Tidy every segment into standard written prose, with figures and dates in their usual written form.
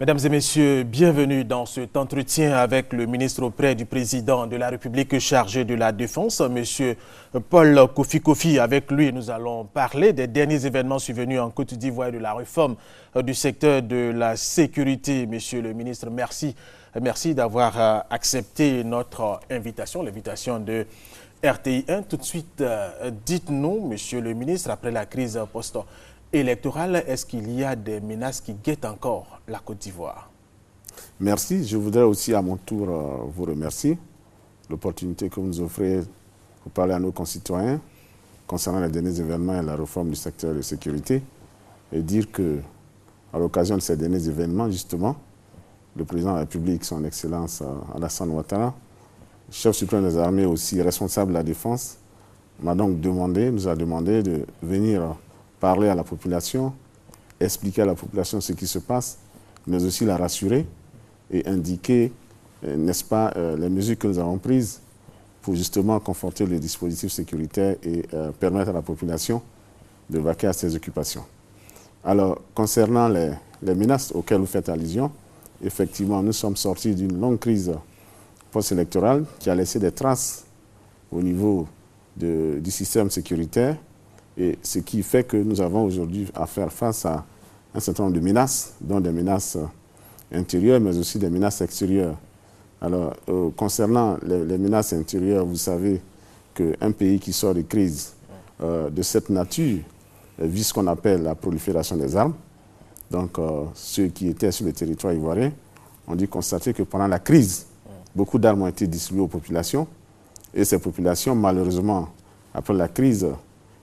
Mesdames et messieurs, bienvenue dans cet entretien avec le ministre auprès du président de la République chargé de la Défense, M. Paul Kofi Kofi. Avec lui, nous allons parler des derniers événements survenus en Côte d'Ivoire et de la réforme du secteur de la sécurité. Monsieur le ministre, merci d'avoir accepté notre invitation, l'invitation de RTI 1. Tout de suite, dites-nous, monsieur le ministre, après la crise post-électorale, est-ce qu'il y a des menaces qui guettent encore la Côte d'Ivoire? Merci. Je voudrais aussi à mon tour vous remercier. L'opportunité que vous nous offrez pour parler à nos concitoyens concernant les derniers événements et la réforme du secteur de sécurité et dire que, à l'occasion de ces derniers événements, justement, le président de la République, son Excellence Alassane Ouattara, chef suprême des armées aussi responsable de la défense, nous a demandé de venir parler à la population, expliquer à la population ce qui se passe, mais aussi la rassurer et indiquer, n'est-ce pas, les mesures que nous avons prises pour justement conforter les dispositifs sécuritaires et permettre à la population de vaquer à ses occupations. Alors, concernant les menaces auxquelles vous faites allusion, effectivement, nous sommes sortis d'une longue crise post-électorale qui a laissé des traces au niveau du système sécuritaire, et ce qui fait que nous avons aujourd'hui à faire face à un certain nombre de menaces, dont des menaces intérieures, mais aussi des menaces extérieures. Alors, concernant les menaces intérieures, vous savez qu'un pays qui sort de crise de cette nature vit ce qu'on appelle la prolifération des armes. Donc, ceux qui étaient sur le territoire ivoirien ont dû constater que pendant la crise, beaucoup d'armes ont été distribuées aux populations. Et ces populations, malheureusement, après la crise,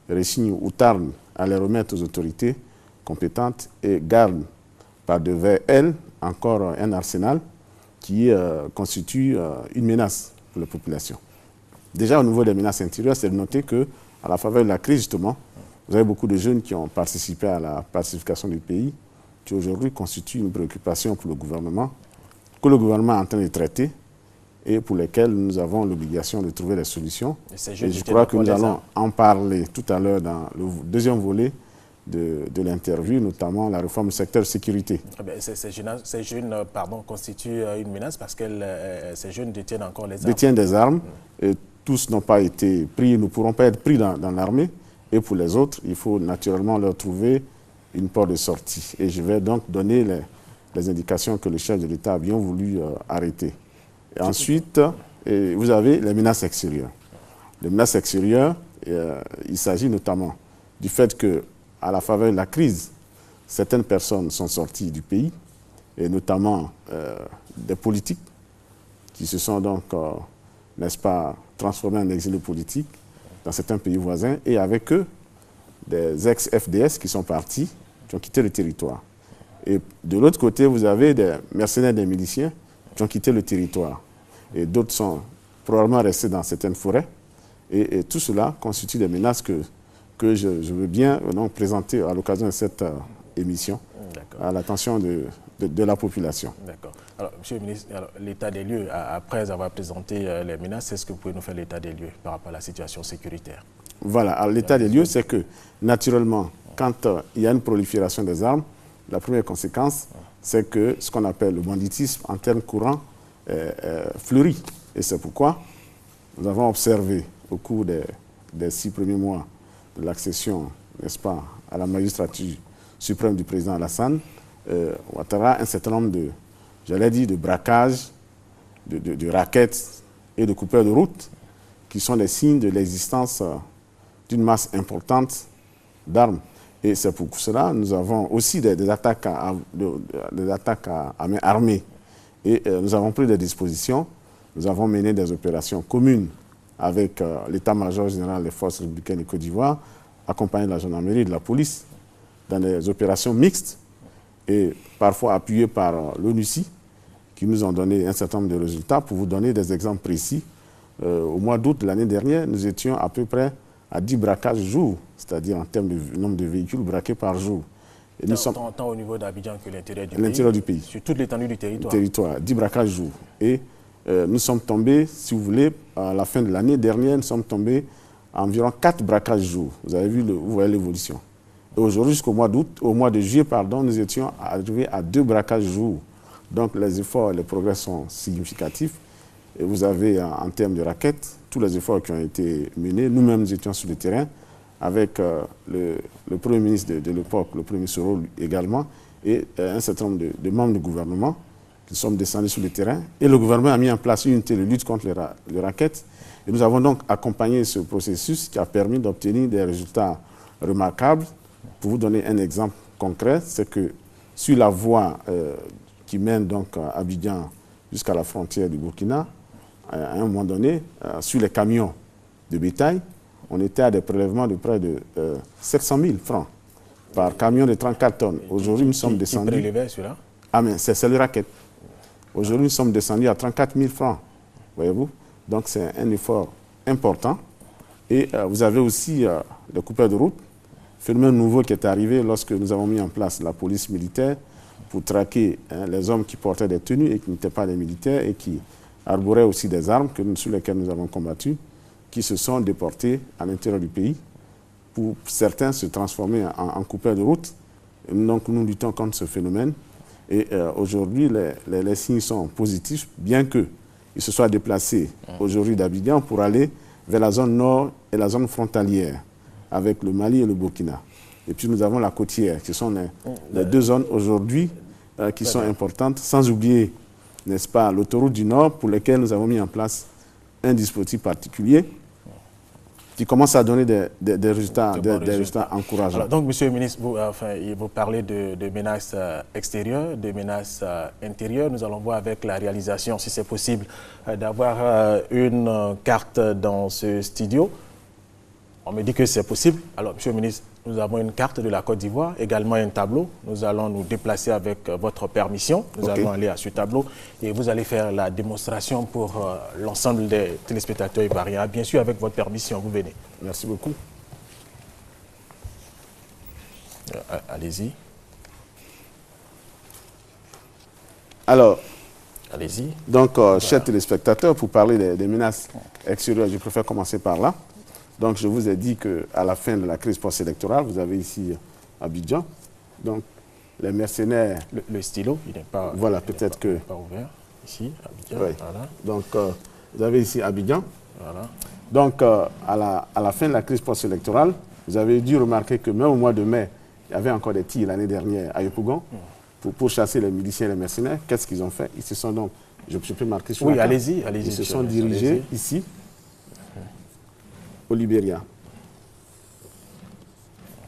réchignent ou tardent à les remettre aux autorités compétentes et gardent par devers elles encore un arsenal qui constitue une menace pour la population. Déjà, au niveau des menaces intérieures, c'est de noter qu'à la faveur de la crise, justement, vous avez beaucoup de jeunes qui ont participé à la pacification du pays, qui aujourd'hui constituent une préoccupation pour le gouvernement, que le gouvernement est en train de traiter et pour lesquels nous avons l'obligation de trouver des solutions. Et je crois que nous allons en parler tout à l'heure dans le deuxième volet de l'interview, notamment la réforme du secteur de sécurité. Ces jeunes constituent une menace parce que ces jeunes détiennent encore les armes. Détiennent des armes. Et tous n'ont pas été pris, ne pourront pas être pris dans l'armée. Et pour les autres, il faut naturellement leur trouver une porte de sortie. Et je vais donc donner les indications que le chef de l'État a bien voulu arrêter. Et ensuite, vous avez les menaces extérieures. Les menaces extérieures, il s'agit notamment du fait qu'à la faveur de la crise, certaines personnes sont sorties du pays, et notamment des politiques qui se sont donc, n'est-ce pas, transformés en exilés politiques dans certains pays voisins, et avec eux, des ex-FDS qui sont partis, qui ont quitté le territoire. Et de l'autre côté, vous avez des mercenaires, des miliciens qui ont quitté le territoire. Et d'autres sont probablement restés dans certaines forêts. Et tout cela constitue des menaces que je veux bien donc, présenter à l'occasion de cette émission à l'attention de la population. D'accord. Alors, monsieur le ministre, l'état des lieux, après avoir présenté les menaces, est-ce que vous pouvez nous faire l'état des lieux par rapport à la situation sécuritaire? Voilà. L'état des lieux, c'est que, naturellement, quand il y a une prolifération des armes, la première conséquence, c'est que ce qu'on appelle le banditisme en termes courants fleurit. Et c'est pourquoi nous avons observé au cours des 6 premiers mois de l'accession, n'est-ce pas, à la magistrature suprême du président Alassane Ouattara, un certain nombre de braquages, de rackets et de coupeurs de route qui sont des signes de l'existence d'une masse importante d'armes. Et c'est pour cela que nous avons aussi des attaques à main armée. Et nous avons pris des dispositions. Nous avons mené des opérations communes avec l'état-major général des forces républicaines de Côte d'Ivoire, accompagné de la gendarmerie et de la police, dans des opérations mixtes et parfois appuyées par l'ONUCI, qui nous ont donné un certain nombre de résultats. Pour vous donner des exemples précis, au mois d'août de l'année dernière, nous étions à peu près à 10 braquages jour, c'est-à-dire en termes de nombre de véhicules braqués par jour. Et nous sommes tant au niveau d'Abidjan que l'intérieur du pays. Sur toute l'étendue du territoire. 10 braquages jour. Et nous sommes tombés, si vous voulez, à la fin de l'année dernière, nous sommes tombés à environ 4 braquages jour. Vous voyez l'évolution. Aujourd'hui, jusqu'au mois d'août, au mois de juillet, pardon, nous étions arrivés à 2 braquages jour. Donc les efforts et les progrès sont significatifs. Et vous avez, en termes de raquettes, tous les efforts qui ont été menés. Nous-mêmes, nous étions sur le terrain avec le Premier ministre de l'époque, le Premier Soro également, et un certain nombre de membres du gouvernement qui sont descendus sur le terrain. Et le gouvernement a mis en place une unité de lutte contre les raquettes. Et nous avons donc accompagné ce processus qui a permis d'obtenir des résultats remarquables. Pour vous donner un exemple concret, c'est que sur la voie qui mène donc à Abidjan jusqu'à la frontière du Burkina, à un moment donné, sur les camions de bétail, on était à des prélèvements de près de 700 000 francs par camion de 34 tonnes. Aujourd'hui, nous sommes descendus... Qui prélevait celui-là? Ah, mais c'est le racket. Aujourd'hui, nous sommes descendus à 34 000 francs, voyez-vous. Donc, c'est un effort important. Et vous avez aussi le coupeur de route, phénomène nouveau qui est arrivé lorsque nous avons mis en place la police militaire pour traquer les hommes qui portaient des tenues et qui n'étaient pas des militaires et qui arboraient aussi des armes sur lesquelles nous avons combattu, qui se sont déportés à l'intérieur du pays pour certains se transformer en coupeurs de route. Et donc, nous luttons contre ce phénomène. Et aujourd'hui, les signes sont positifs, bien qu'ils se soient déplacés aujourd'hui d'Abidjan pour aller vers la zone nord et la zone frontalière avec le Mali et le Burkina. Et puis nous avons la côtière, qui sont les deux zones aujourd'hui qui sont importantes, sans oublier, n'est-ce pas, l'autoroute du Nord pour laquelle nous avons mis en place un dispositif particulier qui commence à donner des résultats encourageants. Alors, donc, Monsieur le ministre, vous parlez de menaces extérieures, de menaces intérieures. Nous allons voir avec la réalisation, si c'est possible, d'avoir une carte dans ce studio. On me dit que c'est possible. Alors, Monsieur le ministre, nous avons une carte de la Côte d'Ivoire, également un tableau. Nous allons nous déplacer avec votre permission. Nous allons aller à ce tableau et vous allez faire la démonstration pour l'ensemble des téléspectateurs ivoiriens. Bien sûr, avec votre permission, vous venez. Merci beaucoup. Allez-y. Alors, allez-y. Donc, chers téléspectateurs, pour parler des menaces extérieures, je préfère commencer par là. Donc, je vous ai dit qu'à la fin de la crise post-électorale, vous avez ici Abidjan. Donc, les mercenaires... Le stylo, il n'est pas... Voilà, peut-être que... pas ouvert. Ici, Abidjan. Oui. Voilà. Donc, vous avez ici Abidjan. Voilà. Donc, à la fin de la crise post-électorale, vous avez dû remarquer que même au mois de mai, il y avait encore des tirs l'année dernière à Yopougon pour chasser les miliciens et les mercenaires. Qu'est-ce qu'ils ont fait? Ils se sont donc... Je peux marquer sur la carte. Allez-y. Ils se sont dirigés ici, au Libéria.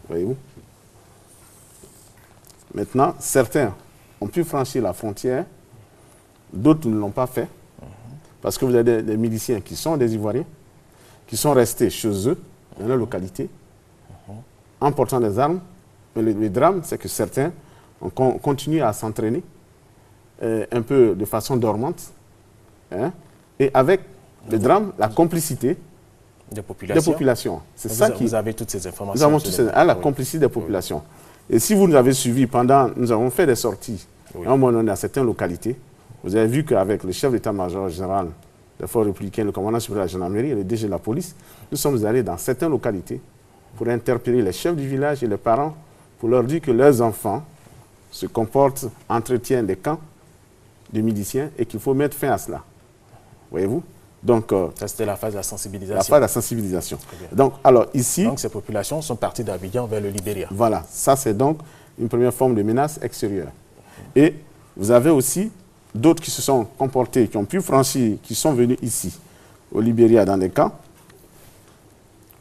Voyez-vous? Maintenant, certains ont pu franchir la frontière, d'autres ne l'ont pas fait, parce que vous avez des miliciens qui sont des Ivoiriens, qui sont restés chez eux, dans leur localité, en portant des armes. Mais le drame, c'est que certains ont continué à s'entraîner, un peu de façon dormante, et avec le drame, la complicité des populations. C'est ça qui... Vous avez toutes ces informations. Nous avons toutes ces... la complicité des populations. Et si vous nous avez suivis nous avons fait des sorties, à un moment donné, dans certaines localités, vous avez vu qu'avec le chef d'état-major général des forces républicaines, le commandant supérieur de la gendarmerie et le DG de la police, nous sommes allés dans certaines localités pour interpeller les chefs du village et les parents pour leur dire que leurs enfants se comportent, entretiennent des camps de miliciens et qu'il faut mettre fin à cela. Voyez-vous? Donc, ça, c'était la phase de la sensibilisation. La phase de la sensibilisation. Donc, alors ici... Donc, ces populations sont parties d'Abidjan vers le Libéria. Voilà. Ça, c'est donc une première forme de menace extérieure. Et vous avez aussi d'autres qui se sont comportés, qui ont pu franchir, qui sont venus ici, au Libéria, dans des camps,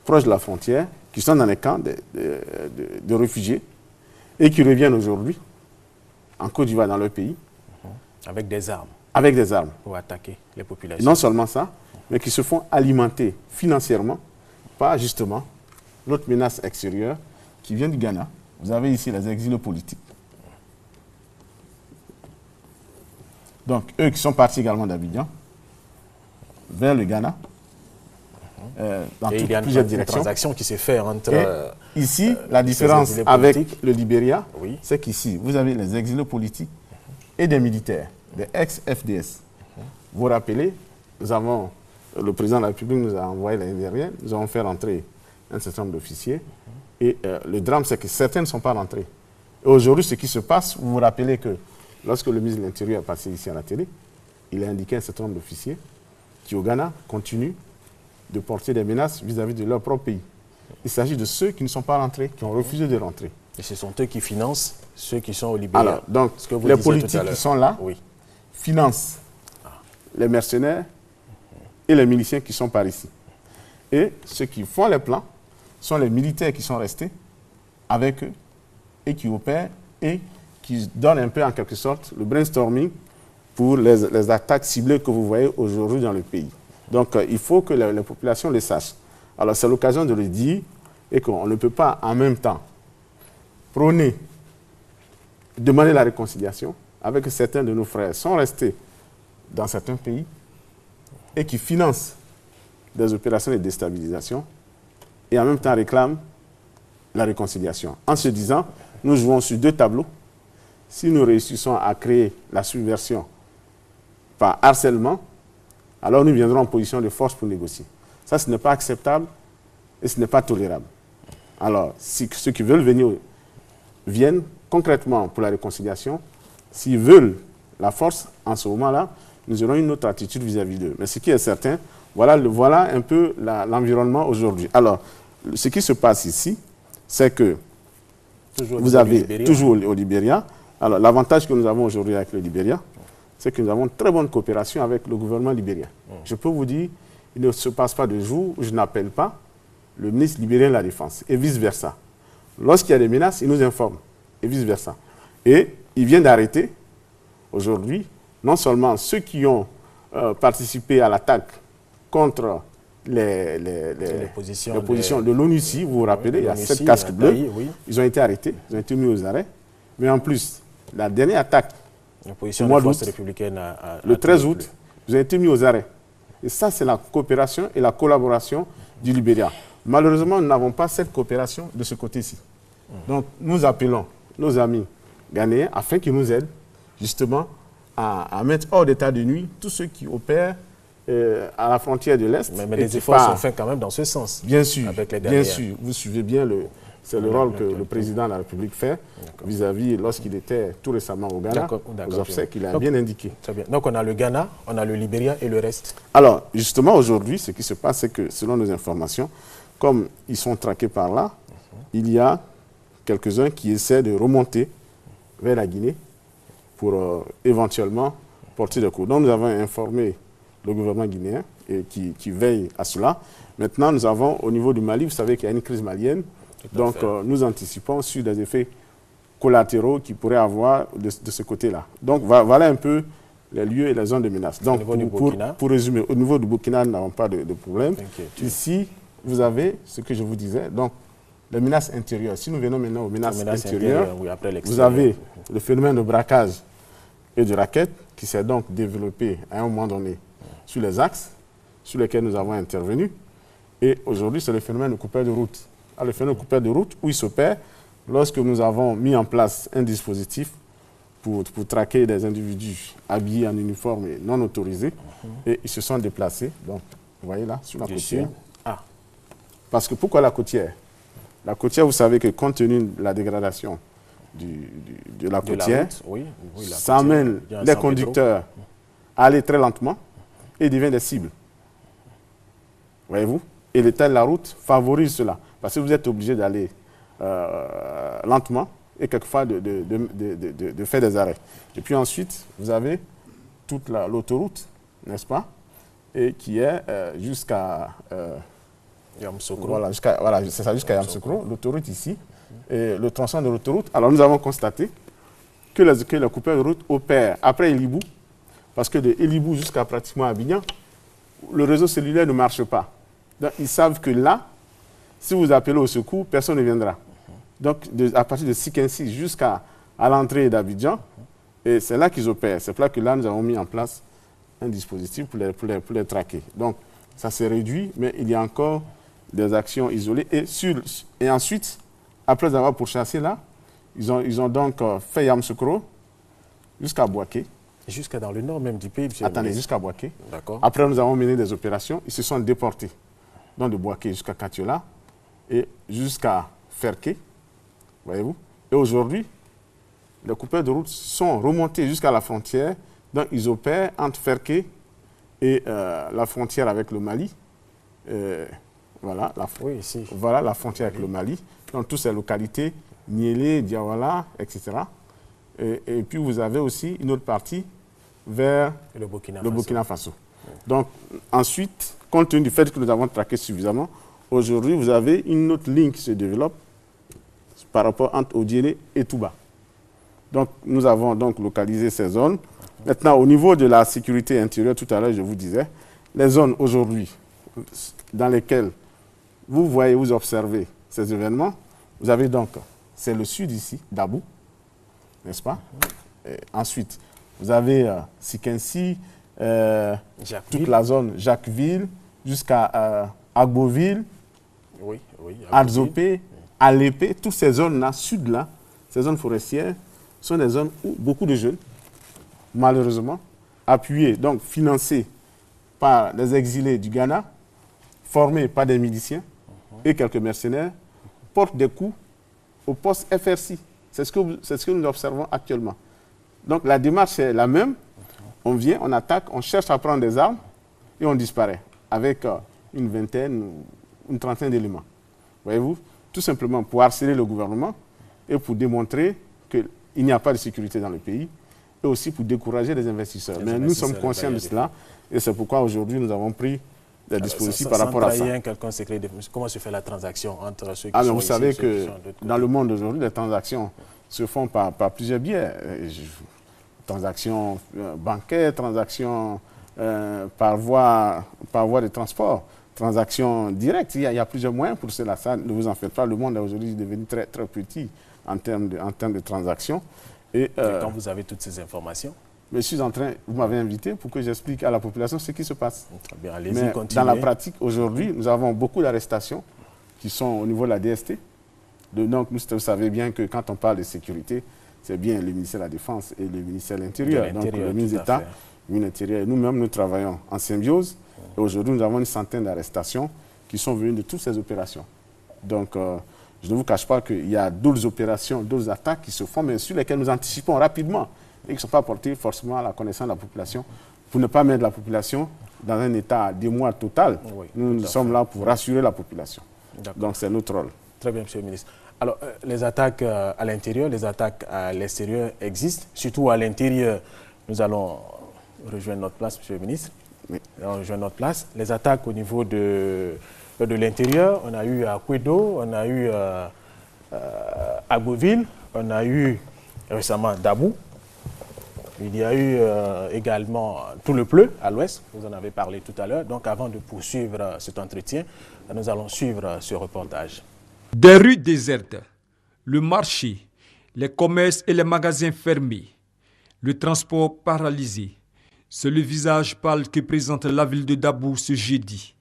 proches de la frontière, qui sont dans des camps de réfugiés, et qui reviennent aujourd'hui, en Côte d'Ivoire, dans leur pays. Avec des armes. Avec des armes. Pour attaquer les populations. Non seulement ça, mais qui se font alimenter financièrement par justement l'autre menace extérieure qui vient du Ghana. Vous avez ici les exilés politiques. Donc, eux qui sont partis également d'Abidjan vers le Ghana, dans plusieurs directions. Une transaction qui s'est faite entre... ici, la différence avec le Libéria, c'est qu'ici, vous avez les exilés politiques et des militaires, des ex-FDS. Vous vous rappelez, le président de la République nous a envoyé l'année dernière, nous avons fait rentrer un certain nombre d'officiers. Et le drame, c'est que certains ne sont pas rentrés. Et aujourd'hui, ce qui se passe, vous vous rappelez que lorsque le ministre de l'Intérieur est passé ici à la télé, il a indiqué un certain nombre d'officiers qui, au Ghana, continuent de porter des menaces vis-à-vis de leur propre pays. Il s'agit de ceux qui ne sont pas rentrés, qui ont refusé de rentrer. Et ce sont eux qui financent ceux qui sont au Libéria. Alors, donc, les politiques qui sont là financent les mercenaires et les miliciens qui sont par ici. Et ceux qui font les plans sont les militaires qui sont restés avec eux et qui opèrent et qui donnent un peu en quelque sorte le brainstorming pour les attaques ciblées que vous voyez aujourd'hui dans le pays. Donc il faut que les populations le sachent. Alors c'est l'occasion de le dire et qu'on ne peut pas en même temps prôner, demander la réconciliation avec certains de nos frères qui sont restés dans certains pays et qui financent des opérations de déstabilisation et en même temps réclament la réconciliation. En se disant, nous jouons sur deux tableaux. Si nous réussissons à créer la subversion par harcèlement, alors nous viendrons en position de force pour négocier. Ça, ce n'est pas acceptable et ce n'est pas tolérable. Alors, si ceux qui veulent venir viennent concrètement pour la réconciliation, s'ils veulent la force, en ce moment-là, nous aurons une autre attitude vis-à-vis d'eux. Mais ce qui est certain, voilà un peu l'environnement aujourd'hui. Alors, ce qui se passe ici, c'est que vous avez toujours au Libéria. Alors, l'avantage que nous avons aujourd'hui avec le Libéria, c'est que nous avons une très bonne coopération avec le gouvernement libérien. Je peux vous dire, il ne se passe pas de jour où je n'appelle pas le ministre libérien de la Défense, et vice-versa. Lorsqu'il y a des menaces, il nous informe, et vice-versa. Et il vient d'arrêter, aujourd'hui, non seulement ceux qui ont participé à l'attaque contre les positions de l'ONU, si vous vous rappelez, il y a 7 casques bleus, ils ont été arrêtés, ils ont été mis aux arrêts. Mais en plus, la dernière attaque, le 13 août, ils ont été mis aux arrêts. Et ça, c'est la coopération et la collaboration du Libéria. Malheureusement, nous n'avons pas cette coopération de ce côté-ci. Donc, nous appelons nos amis ghanéens afin qu'ils nous aident justement à mettre hors d'état de nuit tous ceux qui opèrent à la frontière de l'Est. Mais les efforts sont faits quand même dans ce sens. Bien sûr, avec les bien sûr. Vous suivez bien c'est le rôle que le président de la République fait vis-à-vis, lorsqu'il était tout récemment au Ghana, aux obsèques qu'il a bien indiqué. Très bien. Donc on a le Ghana, on a le Libéria et le reste. Alors, justement, aujourd'hui, ce qui se passe, c'est que selon nos informations, comme ils sont traqués par là, il y a quelques-uns qui essaient de remonter vers la Guinée pour éventuellement porter des coups. Donc nous avons informé le gouvernement guinéen et qui veille à cela. Maintenant, nous avons au niveau du Mali, vous savez qu'il y a une crise malienne. Donc nous anticipons sur des effets collatéraux qui pourraient avoir de ce côté-là. Donc voilà un peu les lieux et les zones de menace. Donc pour résumer, au niveau du Burkina, nous n'avons pas de problème. Ici, vous avez ce que je vous disais, donc les menaces intérieures. Si nous venons maintenant aux menaces intérieures, vous avez le phénomène de braquage et de racket qui s'est donc développé à un moment donné sur les axes sur lesquels nous avons intervenu. Et aujourd'hui, c'est le phénomène de coupeur de route. Le phénomène de coupeur de route où il s'opère lorsque nous avons mis en place un dispositif pour traquer des individus habillés en uniforme et non autorisés. Et ils se sont déplacés. Donc, vous voyez là, sur la côtière. Parce que pourquoi la côtière? La côtière, vous savez que compte tenu de la dégradation de la côtière, ça amène les conducteurs à aller très lentement et deviennent des cibles. Voyez-vous? Et l'état de la route favorise cela. Parce que vous êtes obligé d'aller lentement et quelquefois de faire des arrêts. Et puis ensuite, vous avez toute l'autoroute, n'est-ce pas? Et qui est jusqu'à Yamoussoukro. Voilà, c'est ça, jusqu'à Yamoussoukro, l'autoroute ici. Et le tronçon de l'autoroute. Alors nous avons constaté que les coupeurs de route opèrent après Elibou, parce que de Elibou jusqu'à pratiquement Abidjan, le réseau cellulaire ne marche pas. Donc ils savent que là, si vous appelez au secours, personne ne viendra. Donc à partir de Sikensi jusqu'à l'entrée d'Abidjan, et c'est là qu'ils opèrent. C'est là que là nous avons mis en place un dispositif pour les traquer. Donc ça s'est réduit, mais il y a encore des actions isolées. Et ensuite, après avoir pourchassé là, ils ont donc fait Yamoussoukro jusqu'à Bouaké. Jusqu'à dans le nord même du pays. Attendez, jusqu'à Bouaké. D'accord. Après, nous avons mené des opérations. Ils se sont déportés. Donc de Bouaké jusqu'à Katiola et jusqu'à Ferké. Voyez-vous? Et aujourd'hui, les coupeurs de route sont remontés jusqu'à la frontière. Donc, ils opèrent entre Ferké et la frontière avec le Mali. Voilà, voilà la frontière avec le Mali. Dans toutes ces localités, Niélé, Diawala, etc. Et puis, vous avez aussi une autre partie vers le Burkina Faso. Donc, ensuite, compte tenu du fait que nous avons traqué suffisamment, aujourd'hui, vous avez une autre ligne qui se développe par rapport entre Odiélé et Touba. Donc, nous avons donc localisé ces zones. Maintenant, au niveau de la sécurité intérieure, tout à l'heure, je vous disais, les zones aujourd'hui dans lesquelles vous voyez, vous observez ces événements, vous avez donc, c'est le sud ici, Dabou, n'est-ce pas? Et ensuite, vous avez Sikensi, toute la zone Jacquesville, jusqu'à Agboville, Adzopé, Alépé, toutes ces zones-là, sud-là, ces zones forestières, sont des zones où beaucoup de jeunes, malheureusement, appuyés, donc financés par des exilés du Ghana, formés par des miliciens et quelques mercenaires, portent des coups au poste FRC. C'est ce que nous observons actuellement. Donc la démarche est la même. On vient, on attaque, on cherche à prendre des armes et on disparaît avec une vingtaine, une trentaine d'éléments. Voyez-vous, tout simplement pour harceler le gouvernement et pour démontrer qu'il n'y a pas de sécurité dans le pays et aussi pour décourager les investisseurs. Mais nous sommes conscients de cela et c'est pourquoi aujourd'hui nous avons pris des dispositifs par rapport à ça. Comment se fait la transaction entre ceux qui sont vous ici, savez ceux qui sont que dans le monde d'aujourd'hui, les transactions se font par plusieurs biais. Transactions bancaires, transactions par voie de transport, transactions directes. Il y a plusieurs moyens pour cela. Ça, ne vous en faites pas. Le monde aujourd'hui est devenu très, très petit en termes de transactions. Et quand vous avez toutes ces informations, je suis en train, vous m'avez invité pour que j'explique à la population ce qui se passe. Très bien, allez-y, continuez. Dans la pratique, aujourd'hui, nous avons beaucoup d'arrestations qui sont au niveau de la DST. Donc, vous savez bien que quand on parle de sécurité, c'est bien le ministère de la Défense et le ministère de l'Intérieur. Donc, le ministre d'État, le ministre de l'Intérieur, nous-mêmes, nous travaillons en symbiose. Et aujourd'hui, nous avons une centaine d'arrestations qui sont venues de toutes ces opérations. Donc, je ne vous cache pas qu'il y a d'autres opérations, d'autres attaques qui se font, mais sur lesquelles nous anticipons rapidement et qui ne sont pas portées forcément à la connaissance de la population, pour ne pas mettre la population dans un état d'émoi total. Oui, nous sommes là pour rassurer la population. Donc c'est notre rôle. Très bien, Monsieur le ministre. Alors, les attaques à l'intérieur, les attaques à l'extérieur existent, surtout à l'intérieur. Nous allons rejoindre notre place, Monsieur le ministre. Oui. On rejoint notre place. Les attaques au niveau de l'intérieur, on a eu à Kouedo, on a eu à Beauville, on a eu récemment Dabou. Il y a eu également tout le Pleu à l'ouest, vous en avez parlé tout à l'heure. Donc avant de poursuivre cet entretien, nous allons suivre ce reportage. Des rues désertes, le marché, les commerces et les magasins fermés, le transport paralysé. C'est le visage pâle que présente la ville de Dabou ce jeudi.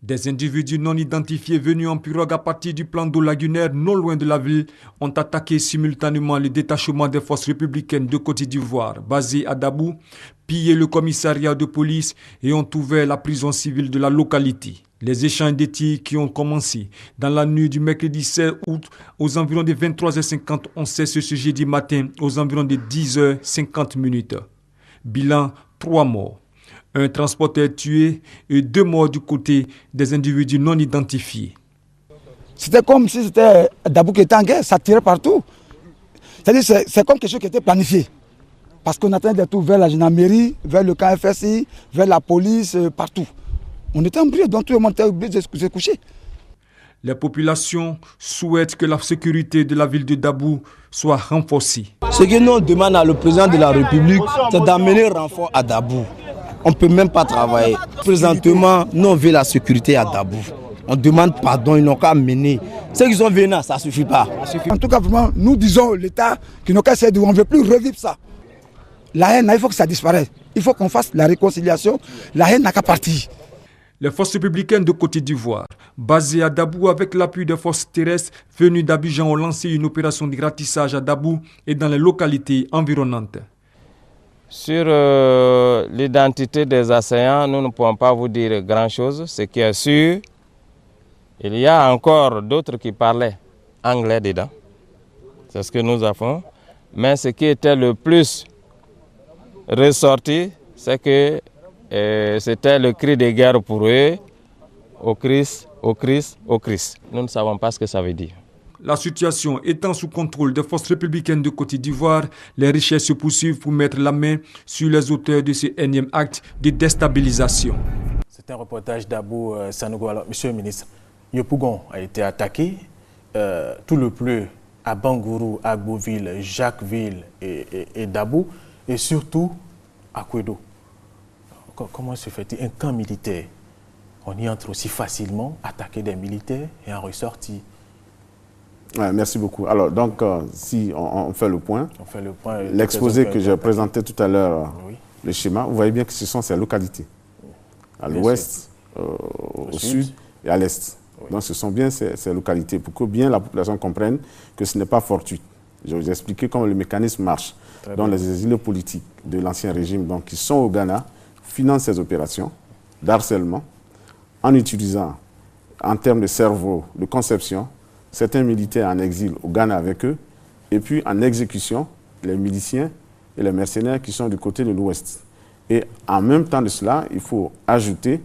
Des individus non identifiés venus en pirogue à partir du plan d'eau lagunaire non loin de la ville ont attaqué simultanément le détachement des forces républicaines de Côte d'Ivoire basé à Dabou, pillé le commissariat de police et ont ouvert la prison civile de la localité. Les échanges de tirs qui ont commencé dans la nuit du mercredi 16 août aux environs de 23h50 ont cessé ce jeudi matin aux environs de 10h50. Bilan 3 morts. Un transporteur tué et 2 morts du côté des individus non identifiés. C'était comme si c'était Dabou qui était en guerre, ça tirait partout. C'est-à-dire c'est comme quelque chose qui était planifié. Parce qu'on attendait des tours vers la gendarmerie, vers le camp FSI, vers la police, partout. On était embrouillés, donc tout le monde était obligé de se coucher. Les populations souhaitent que la sécurité de la ville de Dabou soit renforcée. Ce que nous demandons à le président de la République, c'est d'amener renfort à Dabou. On ne peut même pas travailler. Présentement, nous on veut la sécurité à Dabou. On demande pardon, ils n'ont qu'à mener. Ceux qui sont venus, ça ne suffit pas. En tout cas, vraiment, nous disons l'État qui n'a qu'à essayer de... On ne veut plus revivre ça. La haine, il faut que ça disparaisse. Il faut qu'on fasse la réconciliation. La haine n'a qu'à partir. Les forces républicaines de Côte d'Ivoire, basées à Dabou avec l'appui des forces terrestres venues d'Abidjan, ont lancé une opération de ratissage à Dabou et dans les localités environnantes. Sur l'identité des assaillants, nous ne pouvons pas vous dire grand-chose. Ce qui est sûr, il y a encore d'autres qui parlaient anglais dedans. C'est ce que nous avons. Mais ce qui était le plus ressorti, c'est que c'était le cri de guerre pour eux, au Christ, au Christ, au Christ. Nous ne savons pas ce que ça veut dire. La situation étant sous contrôle des forces républicaines de Côte d'Ivoire, les recherches se poursuivent pour mettre la main sur les auteurs de ce énième acte de déstabilisation. C'est un reportage d'Abou Sanogo. Alors, monsieur le ministre, Yopougon a été attaqué, tout le plus à Bangourou, à Agboville, Jacquesville et Dabou, et surtout à Kouedo. Comment se fait-il? Un camp militaire, on y entre aussi facilement, attaquer des militaires et en ressortir. Ouais, merci beaucoup. Alors, donc, si on fait le point, l'exposé que j'ai présenté tout à l'heure, oui, le schéma, vous voyez bien que ce sont ces localités, à l'ouest, au sud et à l'est. Oui. Donc, ce sont bien ces localités, pour que bien la population comprenne que ce n'est pas fortuit. Je vais vous expliquer comment le mécanisme marche. Donc, les exilés politiques de l'ancien régime, donc, qui sont au Ghana, financent ces opérations d'harcèlement en utilisant, en termes de cerveau, de conception, certains militaires en exil au Ghana avec eux, et puis en exécution, les miliciens et les mercenaires qui sont du côté de l'Ouest. Et en même temps de cela, il faut ajouter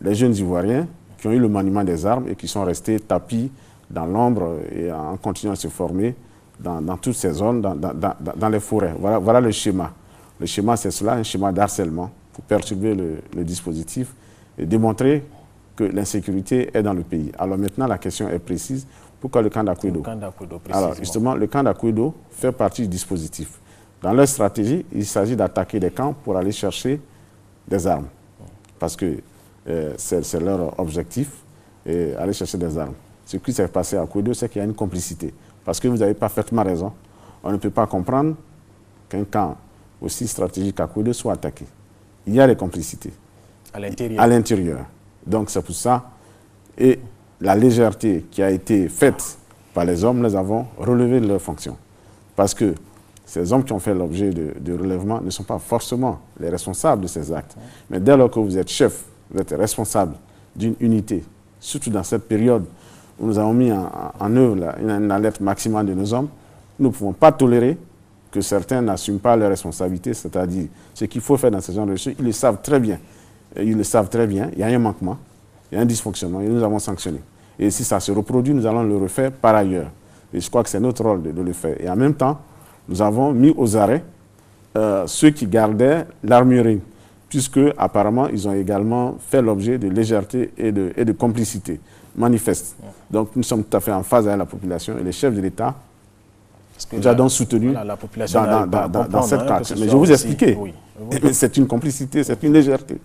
les jeunes Ivoiriens qui ont eu le maniement des armes et qui sont restés tapis dans l'ombre et en continuant à se former dans toutes ces zones, dans les forêts. Voilà le schéma. Le schéma, c'est cela, un schéma d'harcèlement pour perturber le dispositif et démontrer que l'insécurité est dans le pays. Alors maintenant, la question est précise. Pourquoi le camp d'Akouedo? Alors justement, le camp d'Akouedo fait partie du dispositif. Dans leur stratégie, il s'agit d'attaquer des camps pour aller chercher des armes. Parce que c'est leur objectif, aller chercher des armes. Ce qui s'est passé à Akouedo, c'est qu'il y a une complicité. Parce que vous avez parfaitement raison. On ne peut pas comprendre qu'un camp aussi stratégique qu'Akouedo soit attaqué. Il y a des complicités. À l'intérieur. Donc c'est pour ça. Et la légèreté qui a été faite par les hommes, les avons relevé de leurs fonctions. Parce que ces hommes qui ont fait l'objet de relèvement ne sont pas forcément les responsables de ces actes. Mais dès lors que vous êtes chef, vous êtes responsable d'une unité, surtout dans cette période où nous avons mis en œuvre une alerte maximale de nos hommes, nous ne pouvons pas tolérer que certains n'assument pas leurs responsabilités, c'est-à-dire ce qu'il faut faire dans ce genre de choses, ils le savent très bien. Ils le savent très bien, il y a un manquement. Il y a un dysfonctionnement et nous avons sanctionné. Et si ça se reproduit, nous allons le refaire par ailleurs. Et je crois que c'est notre rôle de le faire. Et en même temps, nous avons mis aux arrêts ceux qui gardaient l'armurerie, puisque apparemment ils ont également fait l'objet de légèreté et de complicité manifeste. Donc nous sommes tout à fait en phase avec la population et les chefs de l'État nous ont donc soutenu dans cette carte. Mais je vais vous expliquer. Oui. C'est une complicité, c'est une légèreté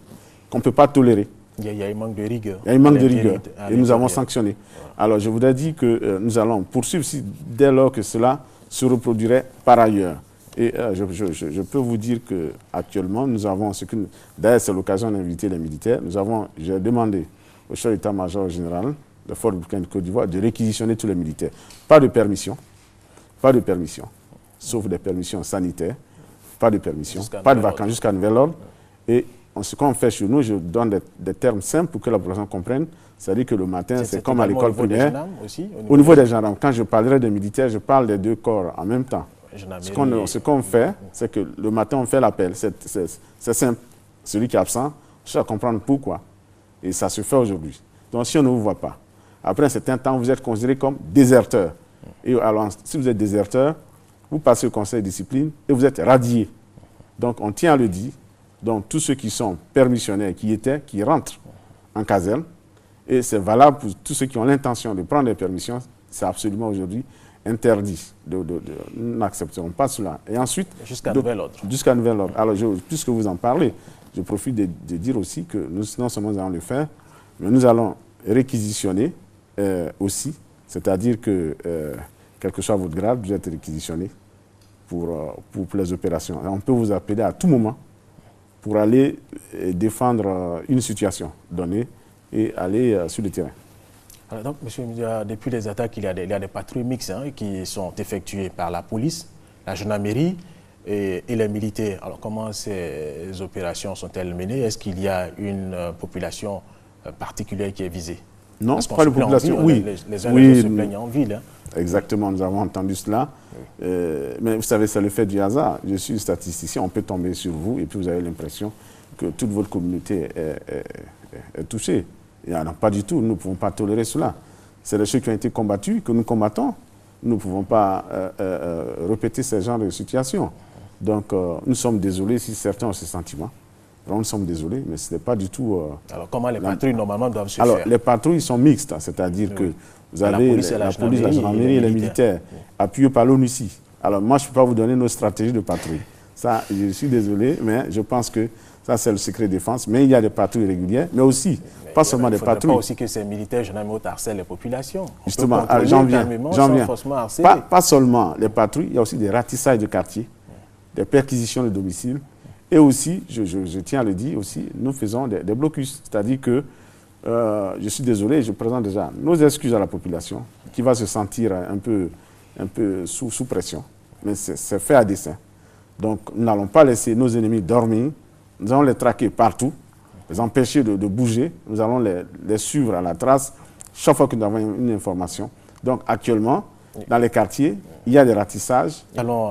qu'on ne peut pas tolérer. Il y a un manque de rigueur. Il y a un manque de rigueur et nous avons sanctionné. Alors je voudrais dire que nous allons poursuivre dès lors que cela se reproduirait par ailleurs. Et je peux vous dire qu'actuellement, nous avons, d'ailleurs c'est l'occasion d'inviter les militaires, j'ai demandé au chef d'état-major général de Fort Burkina de Côte d'Ivoire de réquisitionner tous les militaires. Pas de permission, sauf des permissions sanitaires, pas de permission, pas de vacances jusqu'à nouvel ordre. Et ce qu'on fait chez nous, je donne des termes simples pour que la population comprenne. C'est-à-dire que le matin, c'est comme à l'école primaire. Au niveau des gendarmes, quand je parlerai des militaires, je parle des deux corps en même temps. Ce qu'on fait, c'est que le matin, on fait l'appel. C'est simple. Celui qui est absent, je dois comprendre pourquoi. Et ça se fait aujourd'hui. Donc, si on ne vous voit pas, après un certain temps, vous êtes considéré comme déserteur. Et alors, si vous êtes déserteur, vous passez au conseil de discipline et vous êtes radié. Donc, on tient à le dire. Donc, tous ceux qui sont permissionnaires, qui rentrent en caserne, et c'est valable pour tous ceux qui ont l'intention de prendre des permissions, c'est absolument aujourd'hui interdit. Nous n'accepterons pas cela. Et ensuite... Jusqu'à nouvel ordre. Jusqu'à nouvel ordre. Alors, puisque vous en parlez, je profite de dire aussi que nous, non seulement nous allons le faire, mais nous allons réquisitionner aussi, c'est-à-dire que, quel que soit votre grade, vous êtes réquisitionné pour les opérations. Et on peut vous appeler à tout moment pour aller défendre une situation donnée et aller sur le terrain. Alors donc, monsieur, depuis les attaques, il y a des patrouilles mixtes qui sont effectuées par la police, la gendarmerie et les militaires. Alors comment ces opérations sont-elles menées? Est-ce qu'il y a une population particulière qui est visée? Non, parce pas de population, oui. Les uns les autres se plaignent en ville. Hein. Exactement, nous avons entendu cela. Oui. Mais vous savez, c'est le fait du hasard. Je suis statisticien, on peut tomber sur vous et puis vous avez l'impression que toute votre communauté est touchée. Et alors, pas du tout, nous ne pouvons pas tolérer cela. C'est des choses qui ont été combattues, que nous combattons. Nous ne pouvons pas répéter ce genre de situation. Donc, nous sommes désolés si certains ont ce sentiment. Alors, nous sommes désolés, mais ce n'est pas du tout... alors, comment les patrouilles, normalement, doivent se faire? Alors, les patrouilles sont mixtes, c'est-à-dire que vous avez la police, la gendarmerie et les militaires, appuyés par l'ONUCI. Alors, moi, je ne peux pas vous donner nos stratégies de patrouille. Ça, je suis désolé, mais je pense que ça, c'est le secret de défense. Mais il y a des patrouilles régulières, mais aussi, pas seulement des patrouilles. Il ne faudrait pas aussi que ces militaires, gendarmes, harcèlent les populations. Justement, j'en viens. Pas seulement les patrouilles, il y a aussi des ratissages de quartiers, des perquisitions de domicile. Et aussi, je tiens à le dire aussi, nous faisons des blocus. C'est-à-dire que, je suis désolé, je présente déjà nos excuses à la population qui va se sentir un peu sous pression. Mais c'est fait à dessein. Donc, nous n'allons pas laisser nos ennemis dormir. Nous allons les traquer partout, les empêcher de bouger. Nous allons les suivre à la trace chaque fois que nous avons une information. Donc, actuellement, dans les quartiers, il y a des ratissages. Allons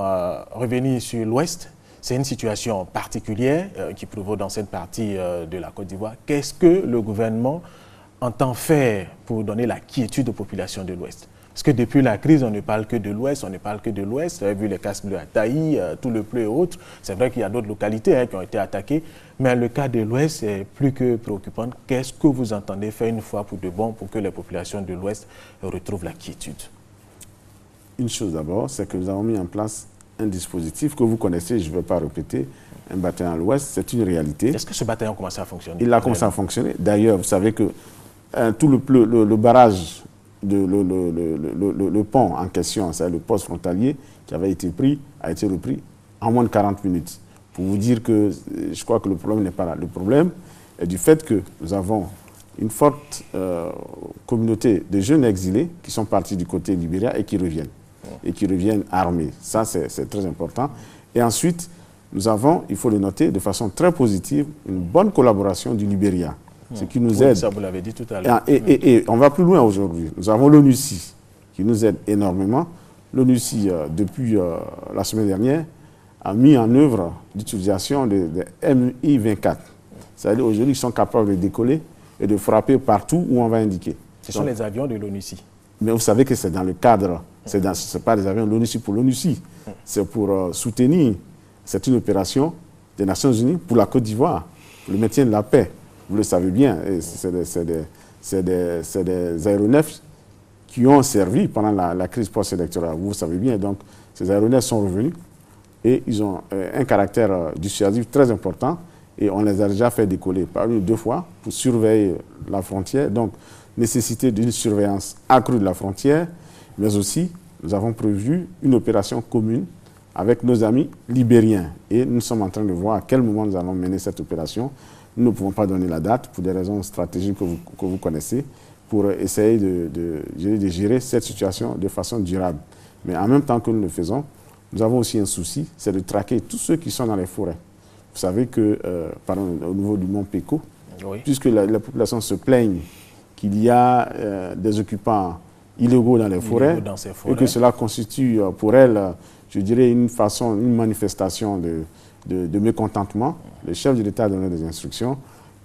revenir sur l'Ouest. C'est une situation particulière qui prévaut dans cette partie de la Côte d'Ivoire. Qu'est-ce que le gouvernement entend faire pour donner la quiétude aux populations de l'Ouest? Parce que depuis la crise, on ne parle que de l'Ouest, on ne parle que de l'Ouest. Vous avez vu les casques bleus à Taï, tout le Pleu et autres. C'est vrai qu'il y a d'autres localités qui ont été attaquées, mais le cas de l'Ouest est plus que préoccupant. Qu'est-ce que vous entendez faire une fois pour de bon pour que les populations de l'Ouest retrouvent la quiétude? Une chose d'abord, c'est que nous avons mis en place un dispositif que vous connaissez, je ne vais pas répéter, un bataillon à l'Ouest, c'est une réalité. Est-ce que ce bataillon a commencé à fonctionner? Il a commencé à fonctionner. D'ailleurs, vous savez que tout le barrage, le pont en question, c'est le poste frontalier qui avait été pris, a été repris en moins de 40 minutes. Pour vous dire que je crois que le problème n'est pas là. Le problème est du fait que nous avons une forte communauté de jeunes exilés qui sont partis du côté Libéria et qui reviennent armés. Ça, c'est très important. Et ensuite, nous avons, il faut le noter, de façon très positive, une bonne collaboration du Libéria. Ce qui nous aide. Ça, vous l'avez dit tout à l'heure. Et on va plus loin aujourd'hui. Nous avons l'ONUCI qui nous aide énormément. L'ONUCI, depuis la semaine dernière, a mis en œuvre l'utilisation des Mi-24. C'est-à-dire aujourd'hui, ils sont capables de décoller et de frapper partout où on va indiquer. Ce sont les avions de l'ONUCI. Mais vous savez que c'est dans le cadre, ce n'est pas des avions de l'ONUCI pour l'ONUCI. C'est pour soutenir, c'est une opération des Nations Unies pour la Côte d'Ivoire, pour le maintien de la paix. Vous le savez bien, c'est des aéronefs qui ont servi pendant la crise post-électorale. Vous le savez bien, donc ces aéronefs sont revenus et ils ont un caractère dissuasif très important et on les a déjà fait décoller par 1 ou 2 fois pour surveiller la frontière. Donc, nécessité d'une surveillance accrue de la frontière, mais aussi nous avons prévu une opération commune avec nos amis libériens. Et nous sommes en train de voir à quel moment nous allons mener cette opération. Nous ne pouvons pas donner la date pour des raisons stratégiques que vous connaissez, pour essayer de gérer cette situation de façon durable. Mais en même temps que nous le faisons, nous avons aussi un souci, c'est de traquer tous ceux qui sont dans les forêts. Vous savez que, au niveau du Mont Péco, oui, puisque la population se plaigne qu'il y a des occupants illégaux dans les forêts, et que cela constitue pour elle, je dirais, une manifestation de mécontentement. Le chef de l'État a donné des instructions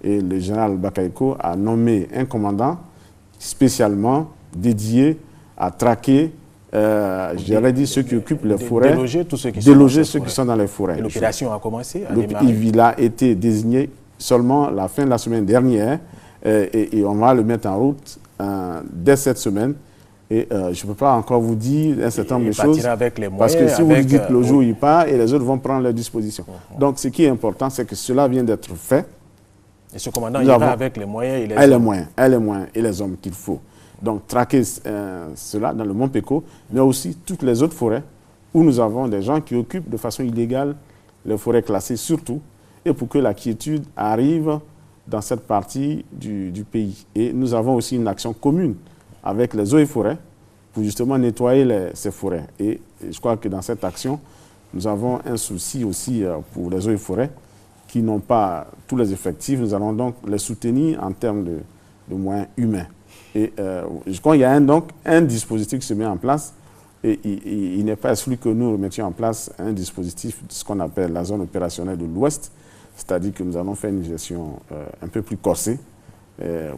et le général Bakaïko a nommé un commandant spécialement dédié à traquer, j'aurais dit, ceux qui occupent les forêts, déloger tous ceux qui sont dans les forêts. L'opération a commencé à démarrer. Il a été désigné seulement la fin de la semaine dernière et on va le mettre en route dès cette semaine. Et je ne peux pas encore vous dire un certain nombre de choses, avec les moyens, parce que si vous dites le jour, il part et les autres vont prendre leurs dispositions. Donc, ce qui est important, c'est que cela vient d'être fait. Et ce commandant ira avec les moyens et les moyens et les hommes qu'il faut. Donc, traquer cela dans le Mont Péco, mais aussi toutes les autres forêts où nous avons des gens qui occupent de façon illégale les forêts classées surtout, et pour que la quiétude arrive dans cette partie du pays. Et nous avons aussi une action commune avec les eaux et forêts pour justement nettoyer ces forêts. Et je crois que dans cette action, nous avons un souci aussi pour les eaux et forêts qui n'ont pas tous les effectifs. Nous allons donc les soutenir en termes de moyens humains. Et je crois qu'il y a donc un dispositif qui se met en place. Et il n'est pas exclu que nous remettions en place un dispositif, ce qu'on appelle la zone opérationnelle de l'Ouest, c'est-à-dire que nous allons faire une gestion un peu plus corsée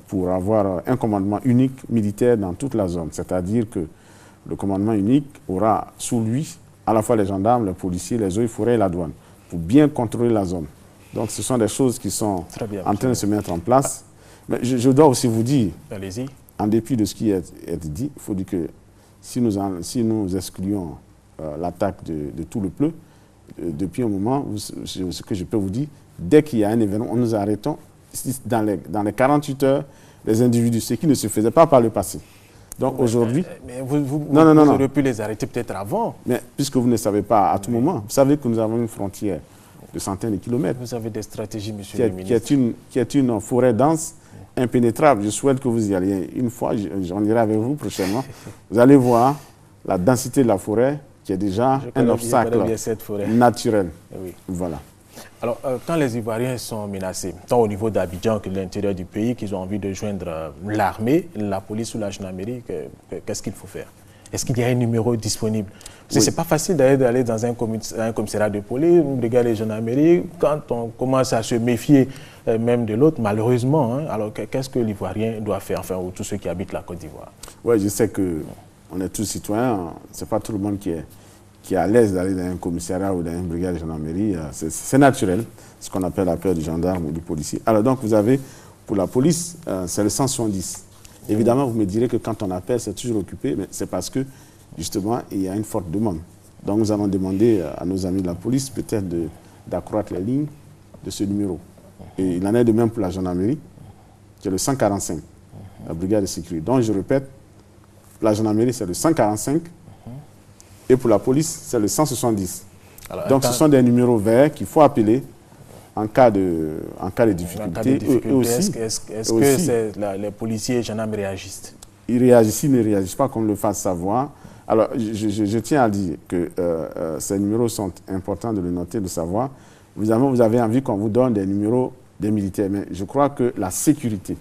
pour avoir un commandement unique militaire dans toute la zone. C'est-à-dire que le commandement unique aura sous lui à la fois les gendarmes, les policiers, les eaux et forêts et la douane, pour bien contrôler la zone. Donc ce sont des choses qui sont en train de se mettre en place. Mais je dois aussi vous dire, en dépit de ce qui est dit, il faut dire que si nous excluons l'attaque de tout le pleu, depuis un moment, ce que je peux vous dire, dès qu'il y a un événement, nous arrêtons dans les 48 heures les individus, ce qui ne se faisait pas par le passé. Donc aujourd'hui... Mais vous auriez pu les arrêter peut-être avant. Mais puisque vous ne savez pas à tout moment, vous savez que nous avons une frontière de centaines de kilomètres. Vous avez des stratégies, monsieur le ministre. Qui est une forêt dense, impénétrable. Je souhaite que vous y alliez une fois, j'en irai avec vous prochainement. Vous allez voir la densité de la forêt qui est déjà un obstacle naturel. Oui. Voilà. Alors, quand les Ivoiriens sont menacés, tant au niveau d'Abidjan que de l'intérieur du pays, qu'ils ont envie de joindre l'armée, la police ou la gendarmerie, qu'est-ce qu'il faut faire? Est-ce qu'il y a un numéro disponible? Parce que ce n'est pas facile d'aller dans un commissariat de police, une brigade de gendarmerie, quand on commence à se méfier même de l'autre, malheureusement. Hein, alors, qu'est-ce que l'Ivoirien doit faire, enfin, ou tous ceux qui habitent la Côte d'Ivoire? Oui, je sais qu'on est tous citoyens, ce n'est pas tout le monde qui est à l'aise d'aller dans un commissariat ou dans une brigade de gendarmerie. C'est naturel, ce qu'on appelle la peur du gendarme ou du policier. Alors donc, vous avez, pour la police, c'est le 170. Évidemment, vous me direz que quand on appelle, c'est toujours occupé, mais c'est parce que, justement, il y a une forte demande. Donc, nous allons demander à nos amis de la police, peut-être, d'accroître les lignes de ce numéro. Et il en est de même pour la gendarmerie, qui est le 145, la brigade de sécurité. Donc, je répète, la gendarmerie, c'est le 145, et pour la police, c'est le 170. Alors, donc, ce sont des numéros verts qu'il faut appeler en cas de difficulté. Est-ce que les policiers et gendarmes réagissent? Ils réagissent, ils ne réagissent pas qu'on le fasse savoir. Alors, je tiens à dire que ces numéros sont importants de le noter, de savoir. Vous avez envie qu'on vous donne des numéros des militaires, mais je crois que la sécurité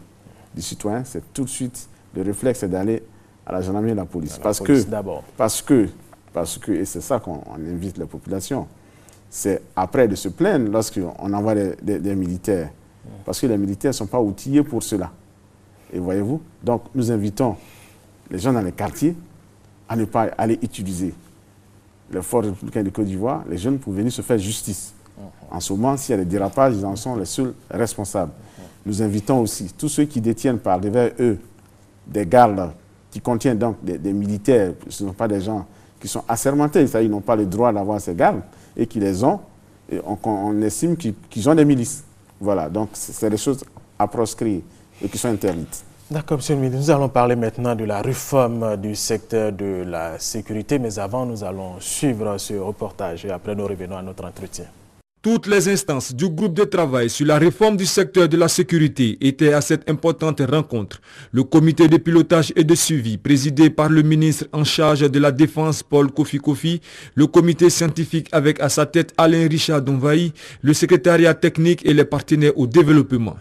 du citoyen, c'est tout de suite le réflexe d'aller à la gendarmerie et à la police. Parce que, et c'est ça qu'on invite la population, c'est après de se plaindre lorsqu'on envoie des militaires. Parce que les militaires ne sont pas outillés pour cela. Et voyez-vous, donc nous invitons les gens dans les quartiers à ne pas aller utiliser les forces républicaines de Côte d'Ivoire, les jeunes, pour venir se faire justice. En ce moment, s'il y a des dérapages, ils en sont les seuls responsables. Nous invitons aussi tous ceux qui détiennent par devers eux des gardes qui contiennent donc des militaires, ce ne sont pas des gens qui sont assermentés, c'est-à-dire qu'ils n'ont pas le droit d'avoir ces gardes, et qui les ont, et on estime qu'ils ont des milices. Voilà, donc c'est des choses à proscrire et qui sont interdites. D'accord, monsieur le ministre. Nous allons parler maintenant de la réforme du secteur de la sécurité, mais avant, nous allons suivre ce reportage et après, nous revenons à notre entretien. Toutes les instances du groupe de travail sur la réforme du secteur de la sécurité étaient à cette importante rencontre. Le comité de pilotage et de suivi, présidé par le ministre en charge de la Défense, Paul Kofi, le comité scientifique avec à sa tête Alain Richard Donvaï, le secrétariat technique et les partenaires au développement.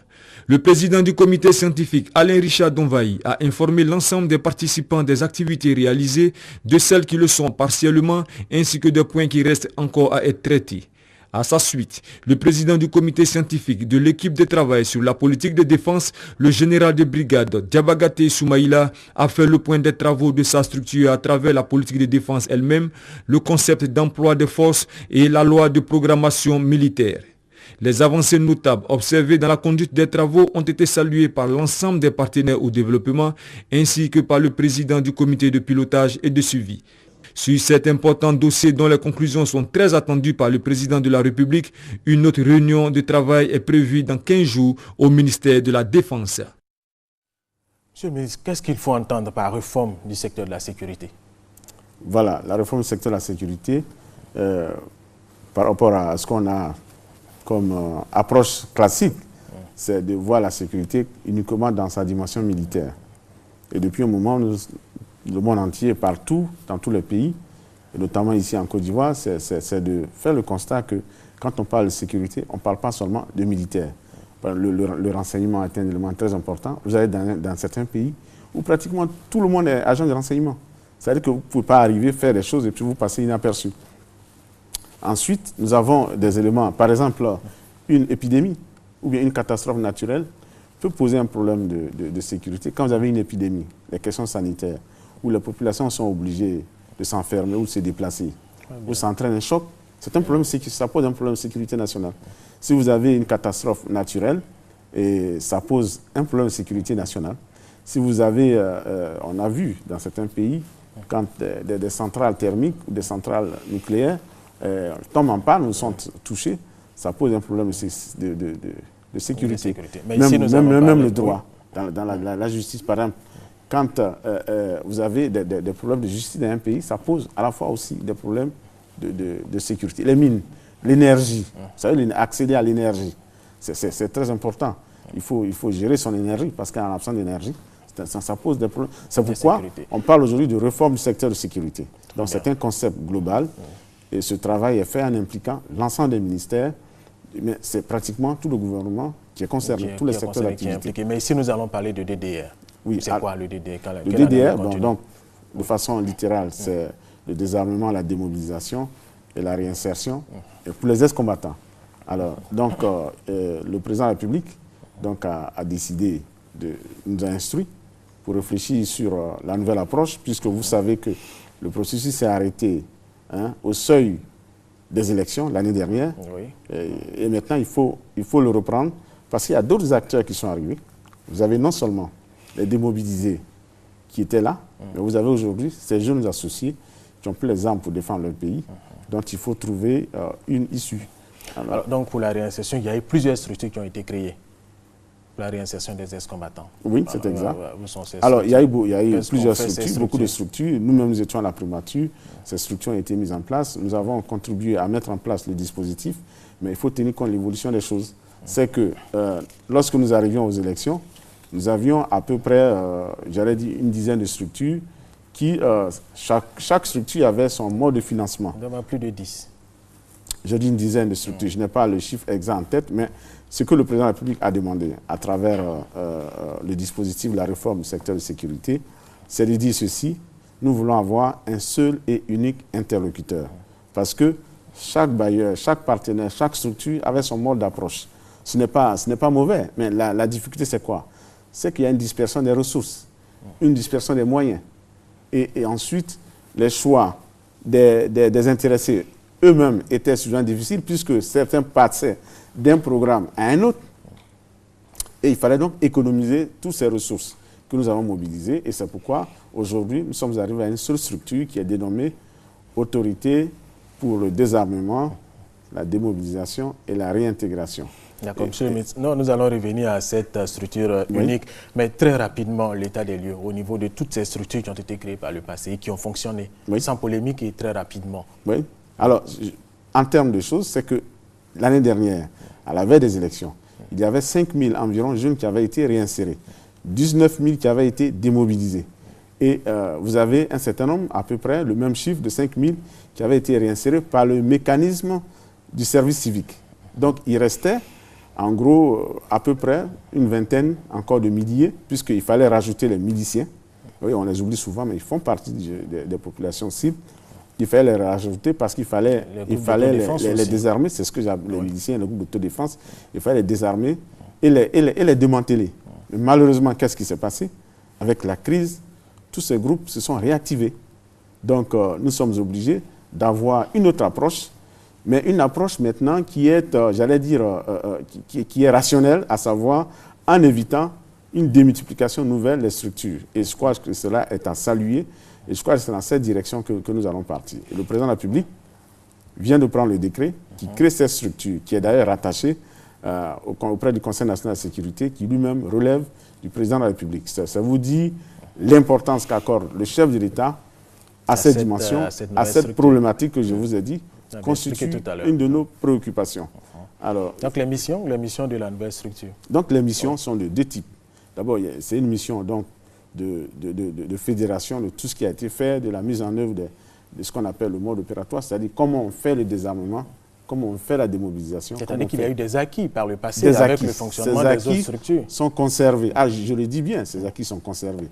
Le président du comité scientifique, Alain Richard Donvaï, a informé l'ensemble des participants des activités réalisées, de celles qui le sont partiellement, ainsi que des points qui restent encore à être traités. À sa suite, le président du comité scientifique de l'équipe de travail sur la politique de défense, le général de brigade Diabagate Soumaïla, a fait le point des travaux de sa structure à travers la politique de défense elle-même, le concept d'emploi des forces et la loi de programmation militaire. Les avancées notables observées dans la conduite des travaux ont été saluées par l'ensemble des partenaires au développement ainsi que par le président du comité de pilotage et de suivi. Sur cet important dossier dont les conclusions sont très attendues par le président de la République, une autre réunion de travail est prévue dans 15 jours au ministère de la Défense. Monsieur le ministre, qu'est-ce qu'il faut entendre par réforme du secteur de la sécurité? Voilà, la réforme du secteur de la sécurité, par rapport à ce qu'on a comme approche classique, c'est de voir la sécurité uniquement dans sa dimension militaire. Et depuis un moment, le monde entier, partout, dans tous les pays, et notamment ici en Côte d'Ivoire, c'est de faire le constat que quand on parle de sécurité, on ne parle pas seulement de militaires. Le renseignement est un élément très important. Vous allez dans certains pays où pratiquement tout le monde est agent de renseignement. C'est-à-dire que vous ne pouvez pas arriver, faire des choses et puis vous passez inaperçu. Ensuite, nous avons des éléments, par exemple, une épidémie ou bien une catastrophe naturelle peut poser un problème de sécurité. Quand vous avez une épidémie, les questions sanitaires, où les populations sont obligées de s'enfermer ou de se déplacer, où ça entraîne un choc, c'est un problème, ça pose un problème de sécurité nationale. Si vous avez une catastrophe naturelle, et ça pose un problème de sécurité nationale. Si vous avez, on a vu dans certains pays, quand des centrales thermiques ou des centrales nucléaires tombent en panne ou sont touchées, ça pose un problème de sécurité. Même le droit, dans la justice, par exemple, quand vous avez des problèmes de justice dans un pays, ça pose à la fois aussi des problèmes de sécurité. Les mines, l'énergie, vous savez, accéder à l'énergie, c'est très important. Il faut gérer son énergie parce qu'en absence d'énergie, ça pose des problèmes. C'est pourquoi on parle aujourd'hui de réforme du secteur de sécurité. Donc c'est un concept global et ce travail est fait en impliquant l'ensemble des ministères, mais c'est pratiquement tout le gouvernement qui est concerné, tous les secteurs d'activité. Mais ici nous allons parler de DDR. Oui, c'est quoi le DDR? Le DDR, donc, de façon littérale, c'est le désarmement, la démobilisation et la réinsertion et pour les ex-combattants. Alors, donc, le président de la République a décidé nous a instruit pour réfléchir sur la nouvelle approche, puisque vous savez que le processus s'est arrêté au seuil des élections l'année dernière. Oui. Et maintenant, il faut le reprendre parce qu'il y a d'autres acteurs qui sont arrivés. Vous avez non seulement les démobilisés qui étaient là, mais vous avez aujourd'hui ces jeunes associés qui ont pris les armes pour défendre leur pays, dont il faut trouver une issue. Alors, donc pour la réinsertion, il y a eu plusieurs structures qui ont été créées pour la réinsertion des ex-combattants. Oui, c'est exact. Alors, il y a eu plusieurs structures, beaucoup de structures. Nous-mêmes, nous étions à la primature. Ces structures ont été mises en place. Nous avons contribué à mettre en place le dispositif, mais il faut tenir compte de l'évolution des choses. C'est que lorsque nous arrivions aux élections, nous avions à peu près, j'allais dire, une dizaine de structures qui, chaque structure avait son mode de financement. Il y en a plus de 10. Je dis une dizaine de structures. Je n'ai pas le chiffre exact en tête, mais ce que le président de la République a demandé à travers le dispositif de la réforme du secteur de sécurité, c'est de dire ceci: nous voulons avoir un seul et unique interlocuteur. Parce que chaque bailleur, chaque partenaire, chaque structure avait son mode d'approche. Ce n'est pas mauvais, mais la difficulté, c'est quoi? C'est qu'il y a une dispersion des ressources, une dispersion des moyens. Et ensuite, les choix des intéressés eux-mêmes étaient souvent difficiles puisque certains passaient d'un programme à un autre. Et il fallait donc économiser toutes ces ressources que nous avons mobilisées. Et c'est pourquoi, aujourd'hui, nous sommes arrivés à une seule structure qui est dénommée Autorité pour le désarmement, la démobilisation et la réintégration. D'accord, monsieur le ministre. Non, nous allons revenir à cette structure unique, mais très rapidement, l'état des lieux, au niveau de toutes ces structures qui ont été créées par le passé et qui ont fonctionné, sans polémique et très rapidement. Oui. Alors, en termes de choses, c'est que l'année dernière, à la veille des élections, il y avait 5 000 environ jeunes qui avaient été réinsérés, 19 000 qui avaient été démobilisés. Et vous avez un certain nombre, à peu près le même chiffre de 5 000 qui avaient été réinsérés par le mécanisme du service civique. Donc, il restait en gros à peu près une vingtaine encore de milliers, puisqu'il fallait rajouter les miliciens. Oui, on les oublie souvent, mais ils font partie des populations cibles. Il fallait les rajouter parce qu'il fallait les désarmer. C'est ce que j'appelle les miliciens, le groupe d'autodéfense. Il fallait les désarmer et les démanteler. Mais malheureusement, qu'est-ce qui s'est passé? Avec la crise, tous ces groupes se sont réactivés. Donc, nous sommes obligés d'avoir une autre approche, mais une approche maintenant qui est, j'allais dire, qui est rationnelle, à savoir en évitant une démultiplication nouvelle des structures. Et je crois que cela est à saluer. Et je crois que c'est dans cette direction que nous allons partir. Et le président de la République vient de prendre le décret qui crée cette structure, qui est d'ailleurs rattachée auprès du Conseil national de sécurité, qui lui-même relève du président de la République. Ça vous dit l'importance qu'accorde le chef de l'État à cette dimension, à cette problématique que je vous ai dit, constitue une de nos préoccupations. Alors, donc les missions de la nouvelle structure. Donc les missions sont de deux types. D'abord, c'est une mission donc, de fédération de tout ce qui a été fait, de la mise en œuvre de ce qu'on appelle le mode opératoire, c'est-à-dire comment on fait le désarmement, comment on fait la démobilisation. C'est-à-dire qu'il y a eu des acquis par le passé avec le fonctionnement des autres structures. Sont conservés. Ah, je le dis bien, ces acquis sont conservés.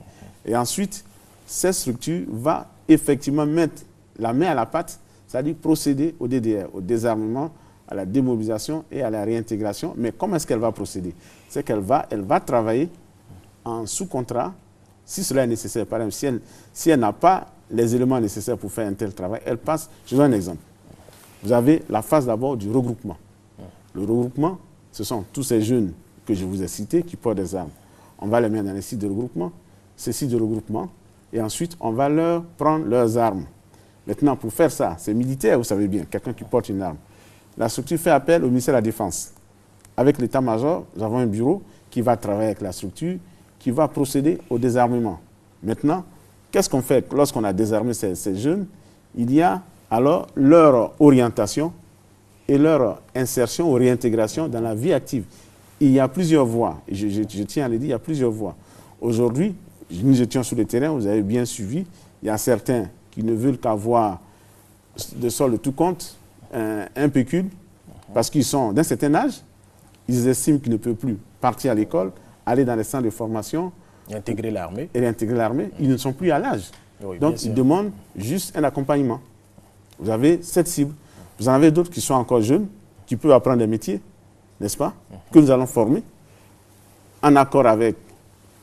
Et ensuite, cette structure va effectivement mettre la main à la pâte, c'est-à-dire procéder au DDR, au désarmement, à la démobilisation et à la réintégration. Mais comment est-ce qu'elle va procéder? C'est qu'elle va travailler en sous-contrat, si cela est nécessaire. Par exemple, si elle n'a pas les éléments nécessaires pour faire un tel travail, elle passe. Je donne un exemple. Vous avez la phase d'abord du regroupement. Le regroupement, ce sont tous ces jeunes que je vous ai cités qui portent des armes. On va les mettre dans les sites de regroupement, ces sites de regroupement, et ensuite on va leur prendre leurs armes. Maintenant, pour faire ça, c'est militaire, vous savez bien, quelqu'un qui porte une arme. La structure fait appel au ministère de la Défense. Avec l'état-major, nous avons un bureau qui va travailler avec la structure, qui va procéder au désarmement. Maintenant, qu'est-ce qu'on fait lorsqu'on a désarmé ces jeunes? Il y a alors leur orientation et leur insertion ou réintégration dans la vie active. Il y a plusieurs voies, je tiens à le dire, il y a plusieurs voies. Aujourd'hui, nous étions sur le terrain, vous avez bien suivi, il y a certains qui ne veulent qu'avoir de solde tout compte, un pécule, parce qu'ils sont d'un certain âge, ils estiment qu'ils ne peuvent plus partir à l'école, aller dans les centres de formation, intégrer l'armée. Et réintégrer l'armée, ils ne sont plus à l'âge. Oui, donc, ils demandent juste un accompagnement. Vous avez cette cible. Vous en avez d'autres qui sont encore jeunes, qui peuvent apprendre des métiers, n'est-ce pas, que nous allons former, en accord avec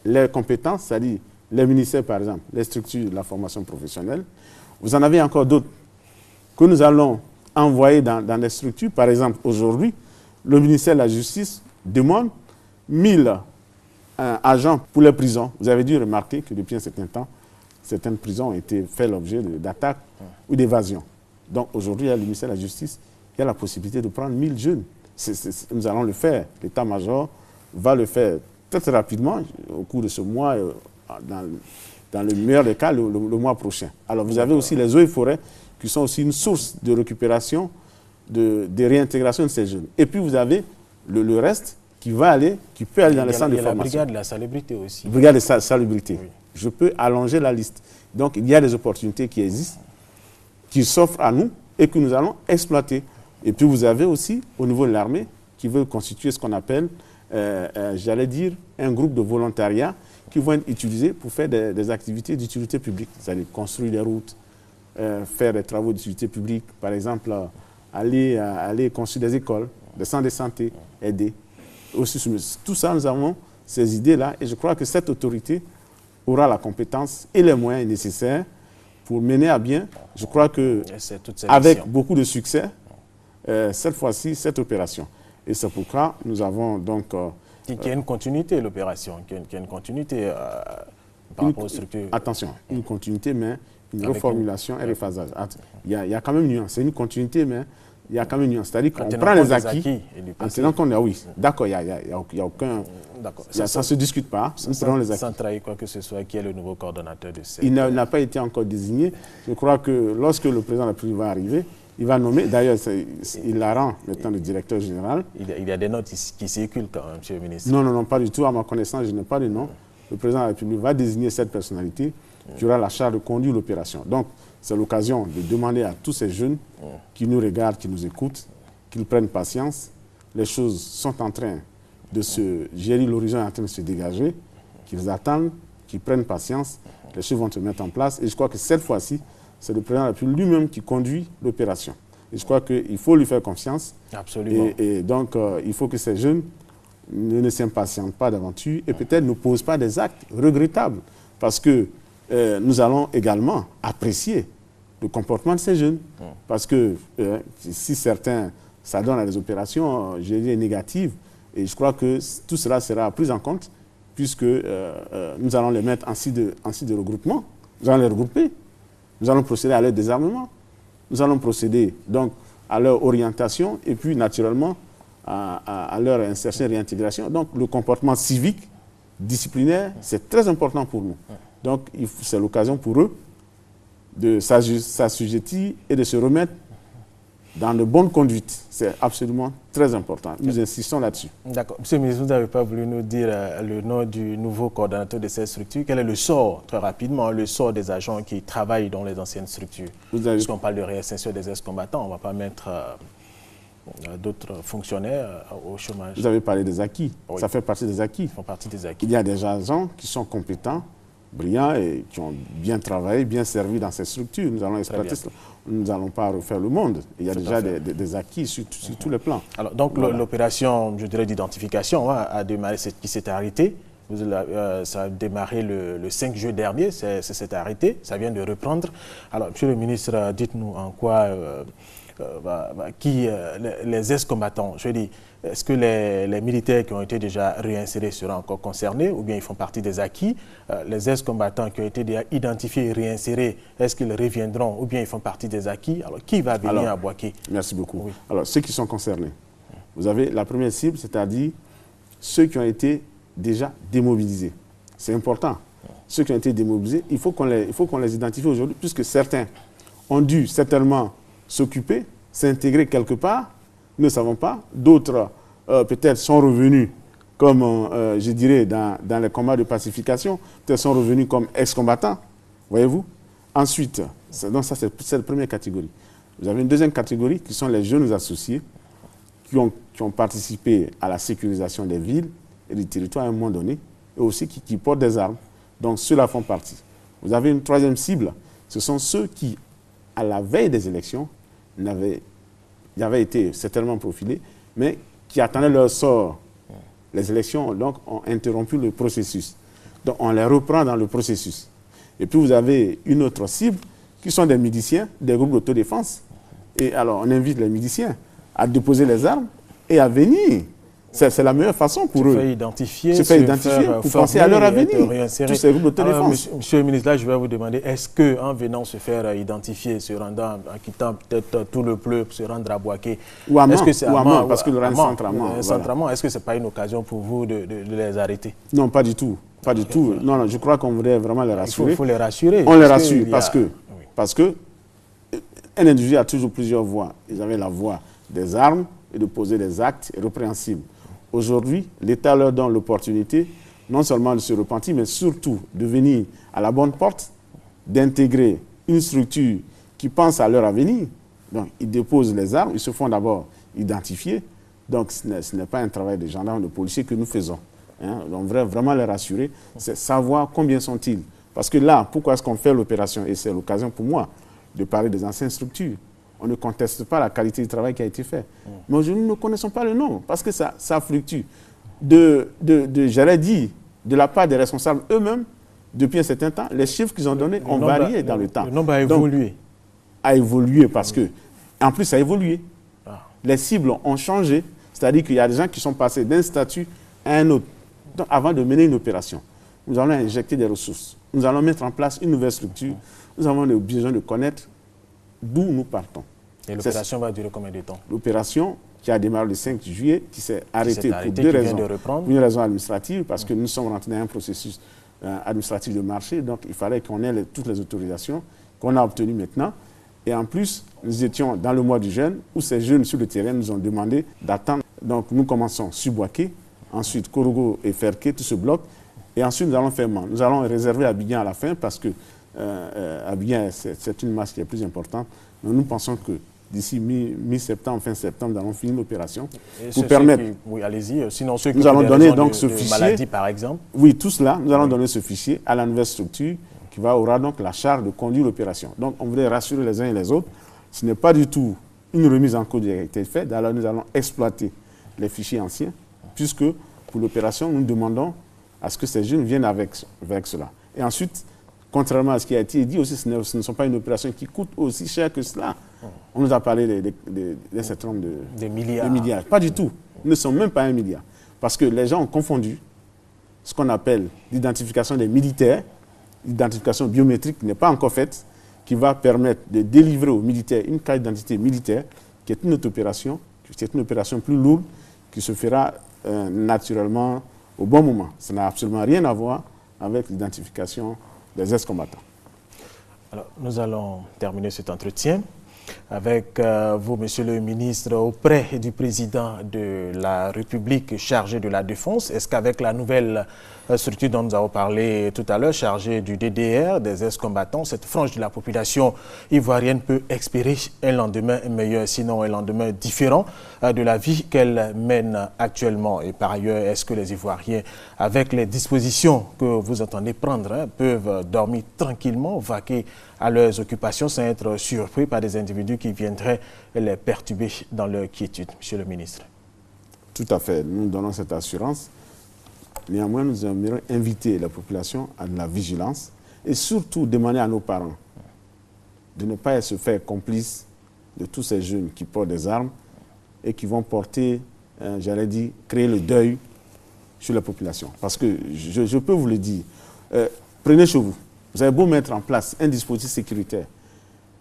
les compétences, c'est-à-dire les ministères, par exemple, les structures de la formation professionnelle. Vous en avez encore d'autres que nous allons envoyer dans des structures. Par exemple, aujourd'hui, le ministère de la Justice demande 1000 agents pour les prisons. Vous avez dû remarquer que depuis un certain temps, certaines prisons ont été fait l'objet d'attaques ou d'évasions. Donc aujourd'hui, le ministère de la Justice, il y a la possibilité de prendre 1000 jeunes. Nous allons le faire. L'état-major va le faire très rapidement au cours de ce mois, dans le meilleur des cas, le mois prochain. Alors vous avez aussi les eaux et forêts qui sont aussi une source de récupération, de réintégration de ces jeunes. Et puis vous avez le reste qui peut aller dans les centres de formation. Il y a la brigade de la salubrité aussi. Brigade de salubrité. Oui. Je peux allonger la liste. Donc il y a des opportunités qui existent, qui s'offrent à nous et que nous allons exploiter. Et puis vous avez aussi, au niveau de l'armée, qui veut constituer ce qu'on appelle, j'allais dire, un groupe de volontariat qui vont être utilisés pour faire des activités d'utilité publique, c'est-à-dire construire des routes, faire des travaux d'utilité publique, par exemple, aller construire des écoles, des centres de santé, aider. Aussi, tout ça, nous avons ces idées-là et je crois que cette autorité aura la compétence et les moyens nécessaires pour mener à bien, je crois que avec beaucoup de succès, cette fois-ci, cette opération. Et c'est pourquoi nous avons donc... qu'il y a une continuité, l'opération, qu'il y a une continuité par rapport aux structures. Attention, une continuité, mais une reformulation et rephasage. Il y a quand même une nuance. C'est une continuité, mais il y a quand même une nuance. C'est-à-dire qu'on prend les acquis en tenant compte, oui, d'accord, il n'y a aucun... Ça ne se discute pas, nous prenons les acquis. Sans trahir quoi que ce soit, qui est le nouveau coordonnateur de cette... Il n'a pas été encore désigné. Je crois que lorsque le président de la République va arriver, il va nommer, d'ailleurs, il la rend maintenant le directeur général. Il y a des notes qui circulent quand même, monsieur le ministre. Non, pas du tout. À ma connaissance, je n'ai pas de nom. Le président de la République va désigner cette personnalité qui aura la charge de conduire l'opération. Donc, c'est l'occasion de demander à tous ces jeunes qui nous regardent, qui nous écoutent, qu'ils prennent patience. Les choses sont en train de se gérer, l'horizon est en train de se dégager, qu'ils attendent, qu'ils prennent patience. Les choses vont se mettre en place. Et je crois que cette fois-ci, c'est le président de la République lui-même qui conduit l'opération. Et je crois qu'il faut lui faire confiance. Absolument. Et donc, il faut que ces jeunes ne s'impatientent pas d'aventure et peut-être ne posent pas des actes regrettables. Parce que nous allons également apprécier le comportement de ces jeunes. Parce que si certains s'adonnent à des opérations, je dirais, négatives, et je crois que tout cela sera pris en compte puisque nous allons les mettre en site de regroupement. Nous allons les regrouper. Nous allons procéder à leur désarmement. Nous allons procéder donc à leur orientation et puis naturellement à leur insertion et réintégration. Donc le comportement civique, disciplinaire, c'est très important pour nous. Donc c'est l'occasion pour eux de s'assujettir et de se remettre dans de bonnes conduites. C'est absolument très important. Nous insistons là-dessus. D'accord. Monsieur le ministre, vous n'avez pas voulu nous dire le nom du nouveau coordonnateur de cette structure. Quel est le sort, très rapidement, le sort des agents qui travaillent dans les anciennes structures? Puisqu'on parle de réinsertion des ex-combattants, on ne va pas mettre d'autres fonctionnaires au chômage. Vous avez parlé des acquis. Oui. Ça fait partie des acquis. Ils font partie des acquis. Il y a des agents qui sont compétents, brillants et qui ont bien travaillé, bien servi dans ces structures. Nous allons exploiter cela. Nous n'allons pas refaire le monde. Il y a déjà des acquis sur tous les plans. Alors, donc l'opération, je dirais, d'identification a démarré, qui s'est arrêtée. Ça a démarré le 5 juillet dernier, c'est s'est arrêté, ça vient de reprendre. Alors, Monsieur le ministre, dites-nous en quoi les ex-combattants, je dis, est-ce que les militaires qui ont été déjà réinsérés seront encore concernés ou bien ils font partie des acquis? Les ex-combattants qui ont été déjà identifiés et réinsérés, est-ce qu'ils reviendront ou bien ils font partie des acquis? Alors, qui va venir à Boaké? Merci beaucoup. Oui. Alors, ceux qui sont concernés, vous avez la première cible, c'est-à-dire ceux qui ont été déjà démobilisés. C'est important. Ceux qui ont été démobilisés, il faut qu'on les identifie aujourd'hui, puisque certains ont dû certainement s'occuper, s'intégrer quelque part, nous ne savons pas. D'autres, peut-être, sont revenus comme, je dirais, dans les combats de pacification, peut-être sont revenus comme ex-combattants, voyez-vous. Ensuite, donc ça, c'est la première catégorie. Vous avez une deuxième catégorie qui sont les jeunes associés qui ont participé à la sécurisation des villes et du territoire à un moment donné, et aussi qui portent des armes. Donc, ceux-là font partie. Vous avez une troisième cible, ce sont ceux qui, à la veille des élections, avaient été certainement profilés, mais qui attendaient leur sort. Les élections, donc, ont interrompu le processus. Donc, on les reprend dans le processus. Et puis, vous avez une autre cible, qui sont des miliciens, des groupes d'autodéfense. Et alors, on invite les miliciens à déposer les armes et à venir. C'est la meilleure façon pour eux. Se faire identifier pour penser à leur avenir. Tous ces groupes d'autodéfense. Monsieur le ministre, là, je vais vous demander, est-ce qu'en venant se faire identifier, se rendant, en quittant peut-être tout le pleu pour se rendre à Boaké, ou à Mans, parce que le centre à Mans. Est-ce que ce n'est pas une occasion pour vous de les arrêter? Non, pas du tout. Pas du tout. Non, je crois qu'on voudrait vraiment les rassurer. Il faut les rassurer. On les rassure parce que un individu a toujours plusieurs voies. Ils avaient la voie des armes et de poser des actes répréhensibles. Aujourd'hui, l'État leur donne l'opportunité non seulement de se repentir, mais surtout de venir à la bonne porte, d'intégrer une structure qui pense à leur avenir. Donc, ils déposent les armes, ils se font d'abord identifier. Donc, ce n'est pas un travail de gendarmes, de policiers que nous faisons. On devrait vraiment les rassurer, c'est savoir combien sont-ils. Parce que là, pourquoi est-ce qu'on fait l'opération? Et c'est l'occasion pour moi de parler des anciennes structures. On ne conteste pas la qualité du travail qui a été fait. Mais aujourd'hui, nous ne connaissons pas le nom, parce que ça fluctue. J'allais dire, de la part des responsables eux-mêmes, depuis un certain temps, les chiffres qu'ils ont donnés ont varié dans le temps. Le nombre a évolué. Donc, a évolué parce que, en plus, ça a évolué. Les cibles ont changé, c'est-à-dire qu'il y a des gens qui sont passés d'un statut à un autre. Donc, avant de mener une opération, nous allons injecter des ressources. Nous allons mettre en place une nouvelle structure. Nous avons besoin de connaître d'où nous partons. Et l'opération va durer combien de temps? L'opération qui a démarré le 5 juillet, qui s'est arrêtée pour deux raisons. Une raison administrative, parce que nous sommes rentrés dans un processus administratif de marché, donc il fallait qu'on ait toutes les autorisations qu'on a obtenues maintenant. Et en plus, nous étions dans le mois du jeûne, où ces jeunes sur le terrain nous ont demandé d'attendre. Donc nous commençons sur Boaké, ensuite Korogo et Ferké, tout ce bloc, et ensuite nous allons faire Mans. Nous allons réserver Abidjan à la fin, parce que Abidjan, c'est une masse qui est plus importante. Mais nous pensons que d'ici mi-septembre, fin septembre, nous allons finir l'opération pour permettre. Oui, allez-y. Sinon, ceux qui nous allons donner donc ce fichier. Maladie, par exemple. Oui, tout cela. Nous allons donner ce fichier à la nouvelle structure qui aura donc la charge de conduire l'opération. Donc, on voudrait rassurer les uns et les autres. Ce n'est pas du tout une remise en cause qui a été faite. Alors, nous allons exploiter les fichiers anciens, puisque pour l'opération, nous demandons à ce que ces jeunes viennent avec cela. Et ensuite, contrairement à ce qui a été dit aussi, ce ne sont pas une opération qui coûte aussi cher que cela. On nous a parlé d'un certain nombre de milliards. Pas du tout. Nous ne sommes même pas 1 milliard. Parce que les gens ont confondu ce qu'on appelle l'identification des militaires, l'identification biométrique qui n'est pas encore faite, qui va permettre de délivrer aux militaires une carte d'identité militaire, qui est une autre opération, qui est une opération plus lourde, qui se fera naturellement au bon moment. Ça n'a absolument rien à voir avec l'identification des ex-combattants. Alors, nous allons terminer cet entretien. avec vous, Monsieur le ministre, auprès du président de la République chargé de la Défense. Est-ce qu'avec la nouvelle structure dont nous avons parlé tout à l'heure, chargée du DDR, des ex-combattants, cette frange de la population ivoirienne peut espérer un lendemain meilleur, sinon un lendemain différent de la vie qu'elle mène actuellement? Et par ailleurs, est-ce que les Ivoiriens, avec les dispositions que vous entendez prendre, peuvent dormir tranquillement, vaquer à leurs occupations sans être surpris par des individus qui viendraient les perturber dans leur quiétude, Monsieur le ministre? Tout à fait. Nous donnons cette assurance. Néanmoins, nous aimerions inviter la population à de la vigilance et surtout demander à nos parents de ne pas se faire complices de tous ces jeunes qui portent des armes et qui vont porter, j'allais dire, créer le deuil sur la population. Parce que je peux vous le dire, prenez chez vous. Vous avez beau mettre en place un dispositif sécuritaire,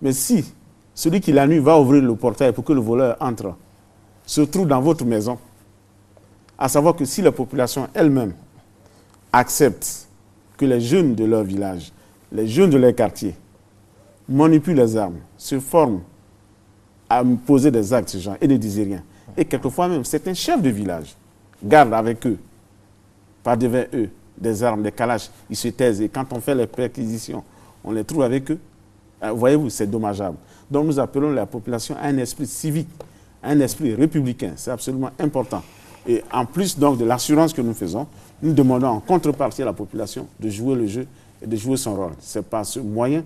mais si celui qui la nuit va ouvrir le portail pour que le voleur entre, se trouve dans votre maison, à savoir que si la population elle-même accepte que les jeunes de leur village, les jeunes de leur quartier, manipulent les armes, se forment à poser des actes, ce genre, et ne disent rien, et quelquefois même certains chefs de village gardent avec eux, par devant eux, des armes, des calaches, ils se taisent. Et quand on fait les perquisitions, on les trouve avec eux. Voyez-vous, c'est dommageable. Donc nous appelons la population à un esprit civique, à un esprit républicain. C'est absolument important. Et en plus donc de l'assurance que nous faisons, nous demandons en contrepartie à la population de jouer le jeu et de jouer son rôle. C'est par ce moyen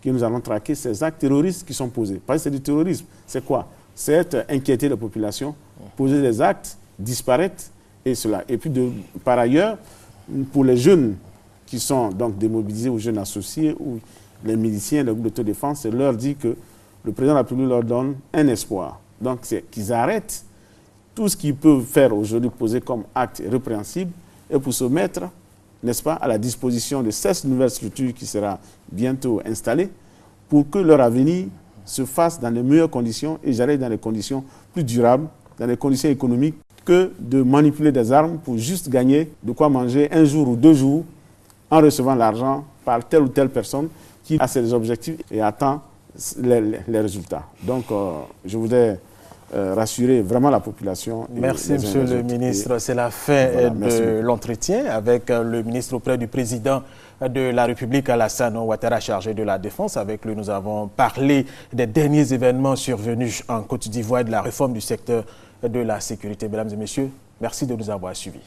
que nous allons traquer ces actes terroristes qui sont posés. Parce que c'est du terrorisme. C'est quoi? C'est être inquiéter la population, poser des actes, disparaître et cela. Et puis par ailleurs, pour les jeunes qui sont donc démobilisés ou jeunes associés ou les miliciens, les groupes d'autodéfense, c'est leur dit que le président de la République leur donne un espoir. Donc c'est qu'ils arrêtent tout ce qu'ils peuvent faire aujourd'hui poser comme acte répréhensible et pour se mettre, n'est-ce pas, à la disposition de cette nouvelle structure qui sera bientôt installée pour que leur avenir se fasse dans les meilleures conditions et j'arrive dans les conditions plus durables, dans les conditions économiques, que de manipuler des armes pour juste gagner de quoi manger un jour ou 2 jours en recevant l'argent par telle ou telle personne qui a ses objectifs et attend les résultats. Donc, je voudrais rassurer vraiment la population. Merci, Monsieur le ministre. C'est la fin de l'entretien avec le ministre auprès du président de la République, Alassane Ouattara, chargé de la Défense. Avec lui, nous avons parlé des derniers événements survenus en Côte d'Ivoire et de la réforme du secteur de la sécurité. Mesdames et messieurs, merci de nous avoir suivis.